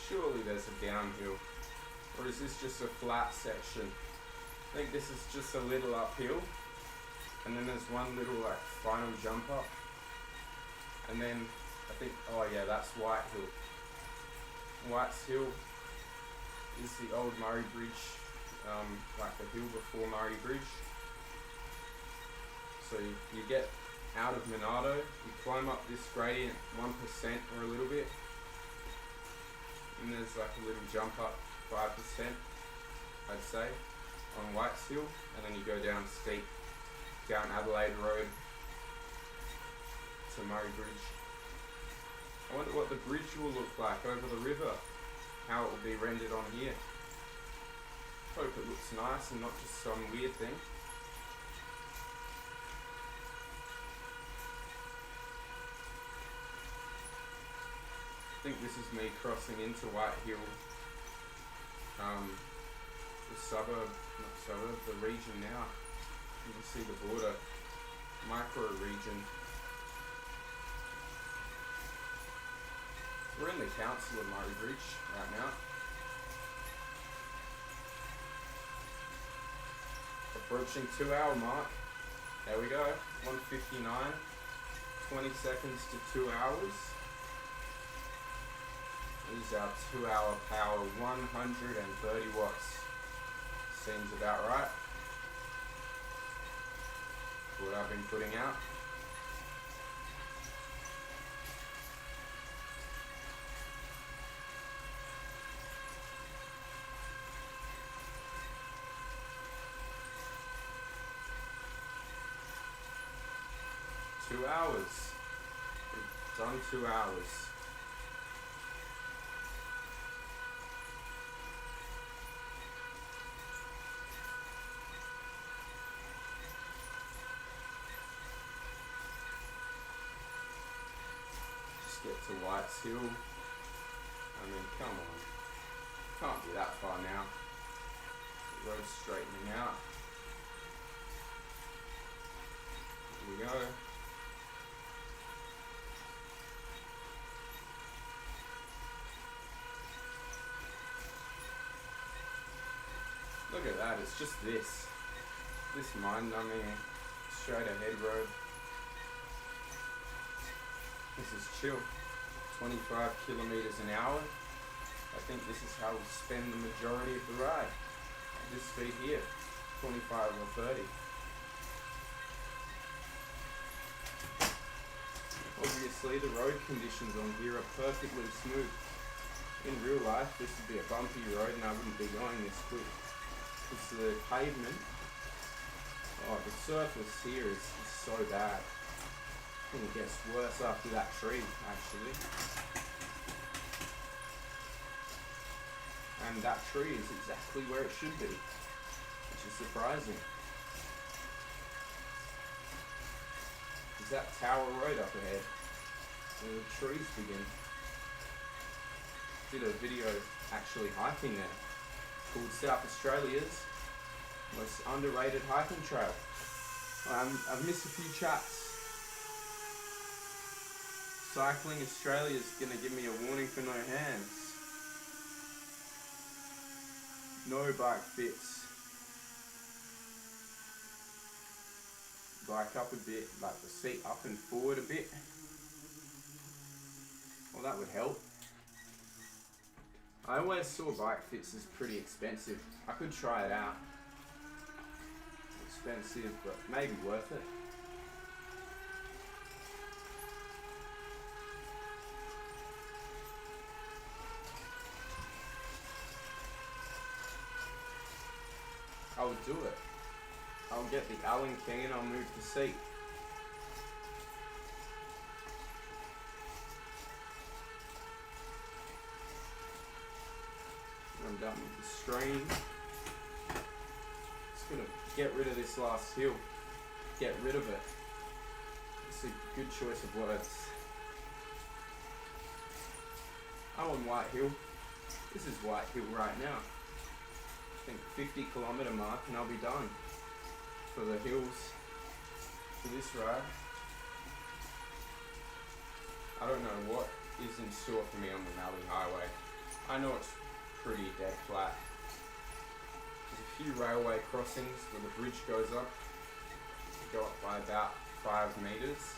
Surely there's a downhill, or is this just a flat section? I think this is just a little uphill, and then there's one little like final jump up, and then I think, oh yeah, that's White Hill. White's Hill is the old Murray Bridge, like the hill before Murray Bridge. So you get out of Monado, you climb up this gradient 1% or a little bit, and there's like a little jump up 5%, I'd say, on White's Hill, and then you go down steep, down Adelaide Road to Murray Bridge. I wonder what the bridge will look like over the river, how it will be rendered on here. Hope it looks nice and not just some weird thing. I think this is me crossing into White Hill, the suburb, not suburb, the region now. You can see the border micro region. We're in the council of Murray Bridge right now. Approaching 2 hour mark. There we go, 1:59, 20 seconds to 2 hours. This is our 2 hour power, 130 watts. Seems about right. What I've been putting out. Two hours. We've done 2 hours. Just get to White's Hill. I mean, come on. Can't be that far now. The road's straightening out. Here we go. Look at that, it's just this mind-numbing straight ahead road. This is chill, 25 kilometers an hour. I think this is how we'll spend the majority of the ride. At this speed here, 25 or 30. Obviously the road conditions on here are perfectly smooth. In real life this would be a bumpy road and I wouldn't be going this quick. It's the pavement. Oh, the surface here is so bad. I think it gets worse after that tree, actually. And that tree is exactly where it should be, which is surprising. Is that Tower Road up ahead, where the trees begin? Did a video actually hiking there, called South Australia's most underrated hiking trail. I've missed a few chats. Cycling Australia's gonna give me a warning for no hands. No bike fits. Bike up a bit, like the seat up and forward a bit. Well, that would help. I always saw bike fits as pretty expensive. I could try it out. Expensive, but maybe worth it. I would do it. I'll get the Allen key and I'll move the seat. I'm done with the stream. Just gonna get rid of this last hill. Get rid of it. It's a good choice of words. I'm on White Hill. This is White Hill right now. I think 50 kilometre mark and I'll be done for the hills for this ride. I don't know what is in store for me on the Mallee Highway. I know it's pretty dead flat. There's a few railway crossings where the bridge goes up. You go up by about 5 metres,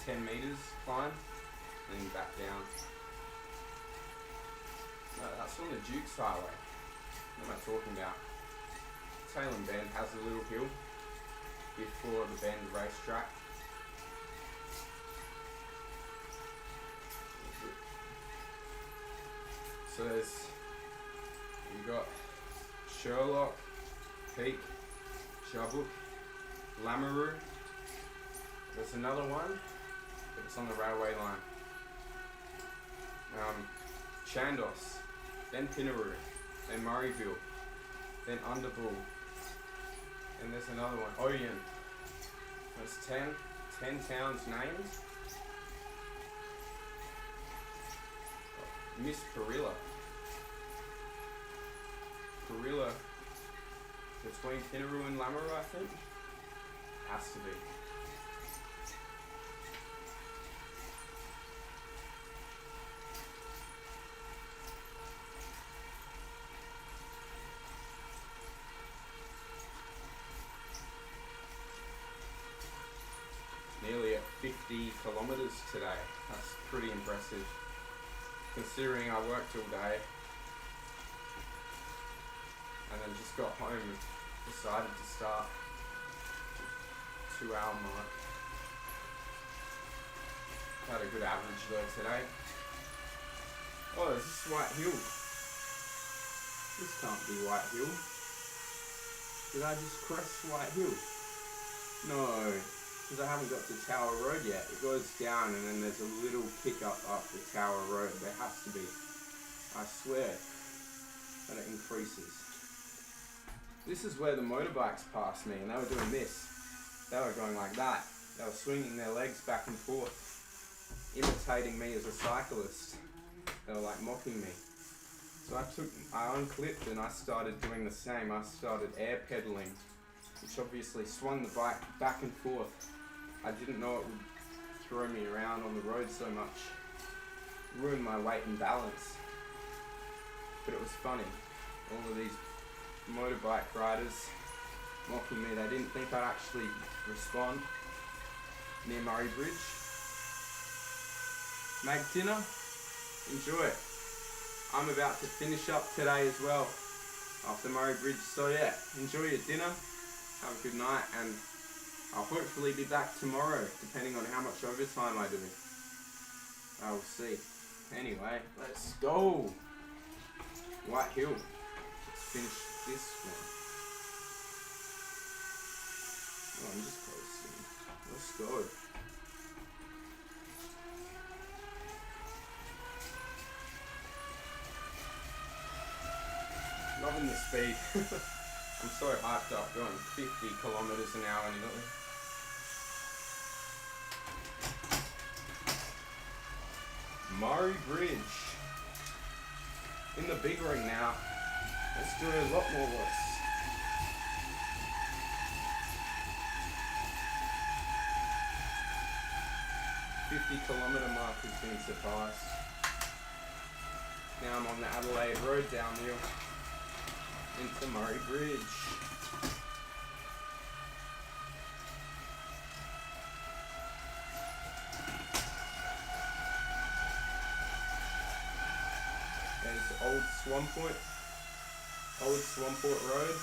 10 metres, fine, and then back down. No, that's on the Duke's Highway. What am I talking about? Tailem Bend has a little hill before the Bend racetrack. So there's, you got Sherlock, Peak, Chubbuck, Lamoureux. There's another one, but it's on the railway line. Chandos, then Pinaroo, then Murrayville, then Underbull, and there's another one, Oyen. There's 10 towns named. Miss Perilla. Perilla between Pinaroo and Lamoureux, I think. Has to be. 50 kilometers today. That's pretty impressive, considering I worked all day and then just got home and decided to start 2 hour mark. Had a good average though today. Oh, is this White Hill? This can't be White Hill. Did I just crest White Hill? No, because I haven't got to Tower Road yet. It goes down and then there's a little kick up the Tower Road. There has to be. I swear that it increases. This is where the motorbikes passed me and they were doing this. They were going like that. They were swinging their legs back and forth, imitating me as a cyclist. They were like mocking me. So I unclipped and I started doing the same. I started air pedaling, which obviously swung the bike back and forth. I didn't know it would throw me around on the road so much, ruin my weight and balance. But it was funny. All of these motorbike riders mocking me. They didn't think I'd actually respond. Near Murray Bridge. Make dinner. Enjoy it. I'm about to finish up today as well after Murray Bridge. So yeah, enjoy your dinner. Have a good night, and I'll hopefully be back tomorrow, depending on how much overtime I do. I will see. Anyway, let's go. White Hill. Let's finish this one. Oh, I'm just posting. Let's go. Loving the speed. I'm so hyped up, going 50 kilometers an hour nearly. Murray Bridge. In the big ring now. Let's do a lot more lifts. The 50-kilometer mark has been surpassed. Now I'm on the Adelaide Road downhill into Murray Bridge. There's Old Swamport Road.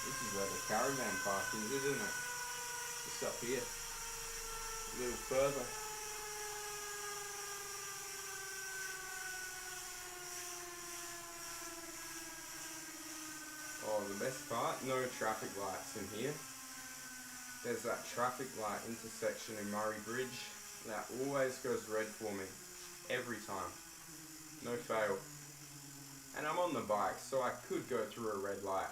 This is where the caravan park is, isn't it? Just up here, a little further. Oh, the best part, no traffic lights in here. There's that traffic light intersection in Murray Bridge that always goes red for me, every time, no fail. And I'm on the bike, so I could go through a red light,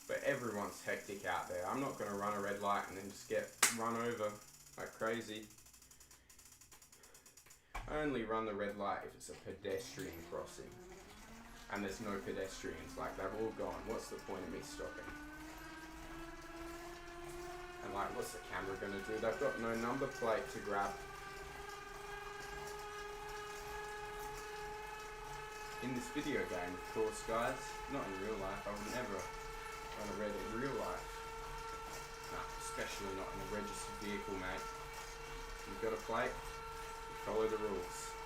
but everyone's hectic out there. I'm not going to run a red light and then just get run over like crazy. I only run the red light if it's a pedestrian crossing. And there's no pedestrians, like they've all gone. What's the point of me stopping? And like, what's the camera gonna do? They've got no number plate to grab. In this video game, of course, guys. Not in real life. I would never run a red in real life. Nah, especially not in a registered vehicle, mate. You've got a plate, you follow the rules.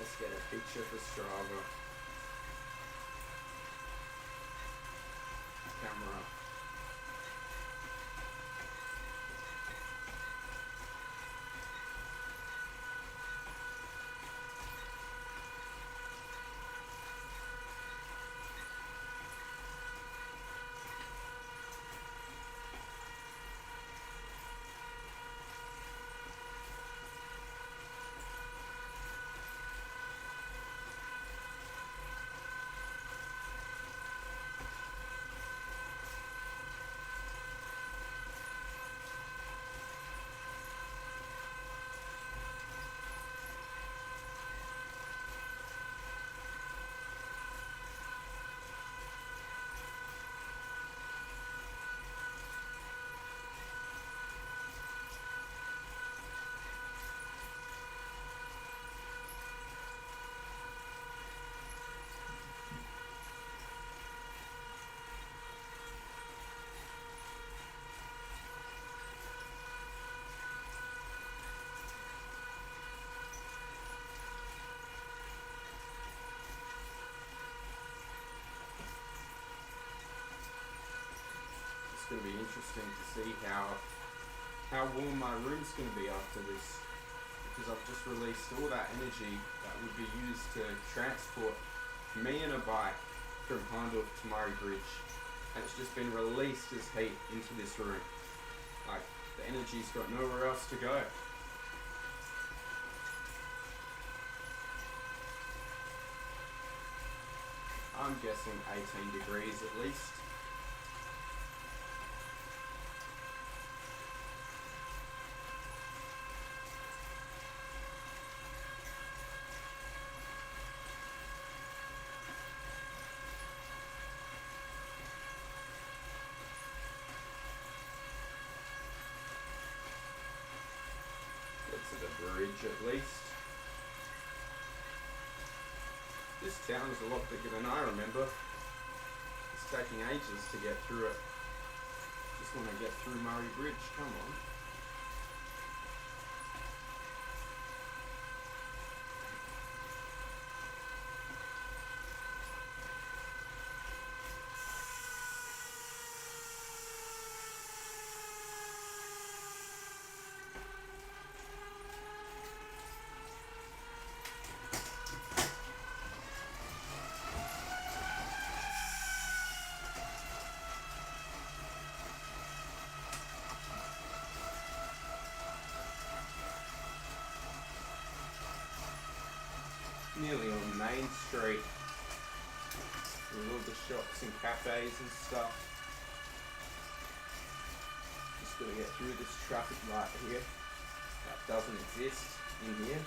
Let's get a picture for Strava. Camera. It's going to be interesting to see how warm my room's going to be after this, because I've just released all that energy that would be used to transport me and a bike from Hahndorf to Murray Bridge, and it's just been released as heat into this room. Like, the energy's got nowhere else to go. I'm guessing 18 degrees at least. To the bridge at least. This town is a lot bigger than I remember. It's taking ages to get through it. Just want to get through Murray Bridge, come on. Nearly on Main Street, with all the shops and cafes and stuff. Just gotta get through this traffic light here that doesn't exist in here.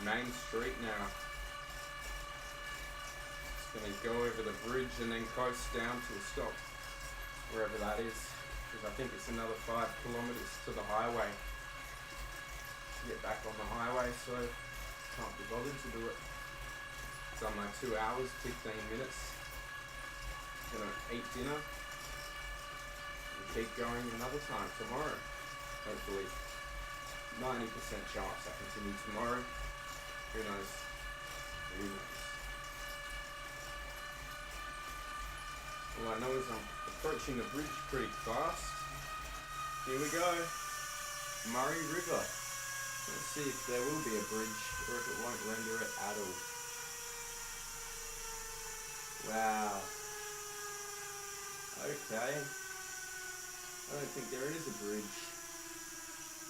Main Street now. Just gonna go over the bridge and then coast down to a stop, wherever that is, because I think it's another 5 kilometres to the highway to get back on the highway, so can't be bothered to do it. It's on my 2 hours, 15 minutes. Gonna eat dinner and keep going another time tomorrow, hopefully. 90% chance I continue tomorrow. Who knows? Who knows? All I know is I'm approaching the bridge pretty fast. Here we go. Murray River. Let's see if there will be a bridge or if it won't render it at all. Wow. Okay. I don't think there is a bridge,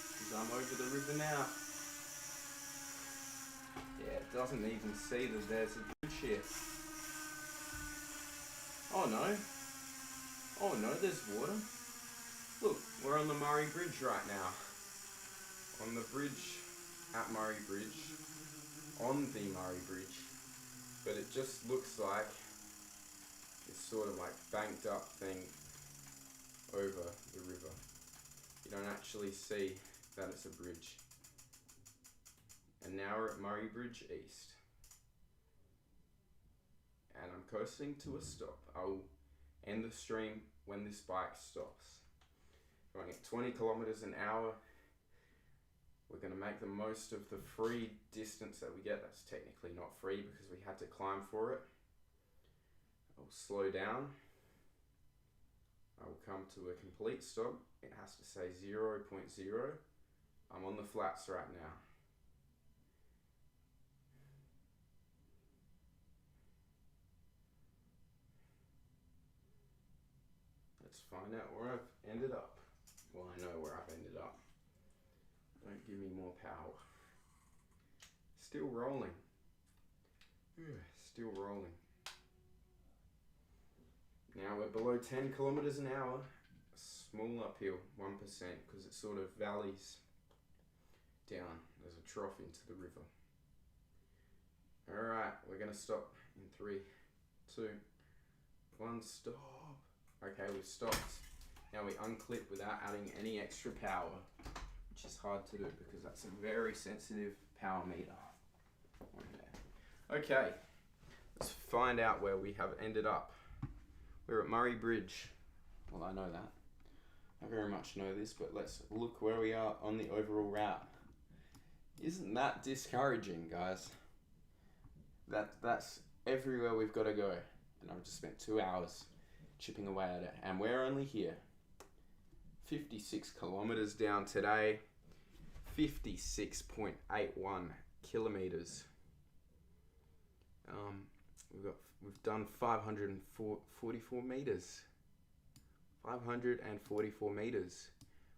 because I'm over the river now. Yeah, it doesn't even see that there's a bridge here. Oh no. Oh no, there's water. Look, we're on the Murray Bridge right now. On the bridge at Murray Bridge. On the Murray Bridge. But it just looks like sort of like banked up thing over the river. You don't actually see that it's a bridge. And now we're at Murray Bridge East. And I'm coasting to a stop. I'll end the stream when this bike stops. Going at 20 kilometers an hour. We're going to make the most of the free distance that we get. That's technically not free because we had to climb for it. I'll slow down. I will come to a complete stop. It has to say 0.0. I'm on the flats right now. Let's find out where I've ended up. Well, I know where I've ended up. Don't give me more power. Still rolling. Still rolling. Now we're below 10 kilometers an hour. Small uphill, 1%, because it sort of valleys down. There's a trough into the river. Alright, we're going to stop in 3, 2, 1, stop. Okay, we've stopped. Now we unclip without adding any extra power, which is hard to do because that's a very sensitive power meter. Okay, let's find out where we have ended up. We're at Murray Bridge. Well, I know that. I very much know this, but let's look where we are on the overall route. Isn't that discouraging, guys? That's everywhere we've got to go. And I've just spent 2 hours chipping away at it. And we're only here. 56 kilometers down today. 56.81 kilometers. We've done 544 meters. 544 meters.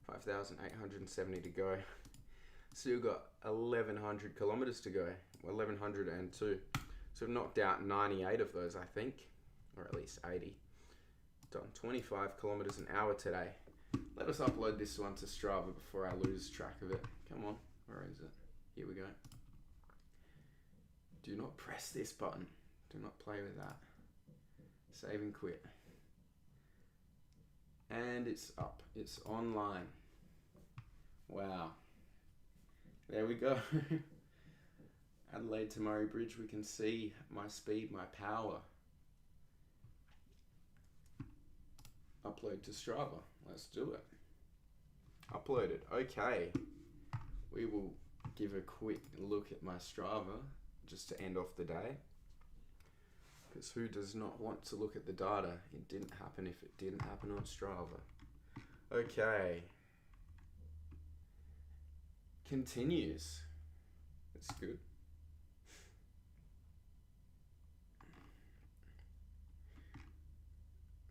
5,870 to go. Still got 1,100 kilometers to go. 1,102. So we've knocked out 98 of those, I think, or at least 80. Done 25 kilometers an hour today. Let us upload this one to Strava before I lose track of it. Come on, where is it? Here we go. Do not press this button. Do not play with that. Save and quit. And it's up. It's online. Wow. There we go. Adelaide to Murray Bridge. We can see my speed, my power. Upload to Strava. Let's do it. Uploaded. Okay. We will give a quick look at my Strava just to end off the day. Because who does not want to look at the data? It didn't happen if it didn't happen on Strava. Okay. Continues. That's good.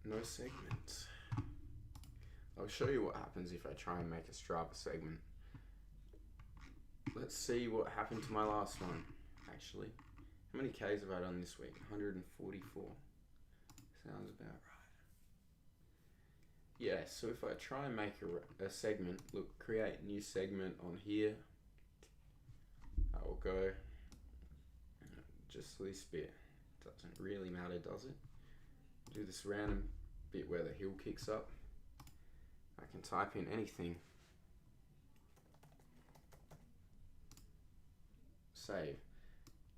No segments. I'll show you what happens if I try and make a Strava segment. Let's see what happened to my last one, actually. How many Ks have I done this week? 144. Sounds about right. Yeah, so if I try and make a segment, look, create new segment on here. I will go just this bit. Doesn't really matter, does it? Do this random bit where the hill kicks up. I can type in anything. Save.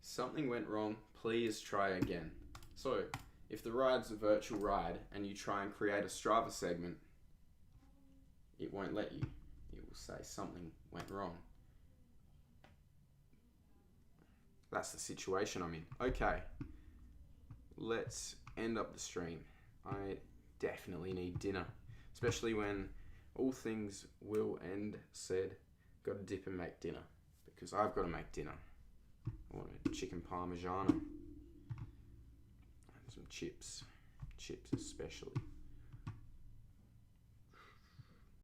Something went wrong, please try again. So, if the ride's a virtual ride and you try and create a Strava segment, it won't let you. It will say something went wrong. That's the situation I'm in. Okay, let's end up the stream. I definitely need dinner, especially when all things will end said. Got to dip and make dinner because I've got to make dinner. I want a chicken parmigiano and some chips especially.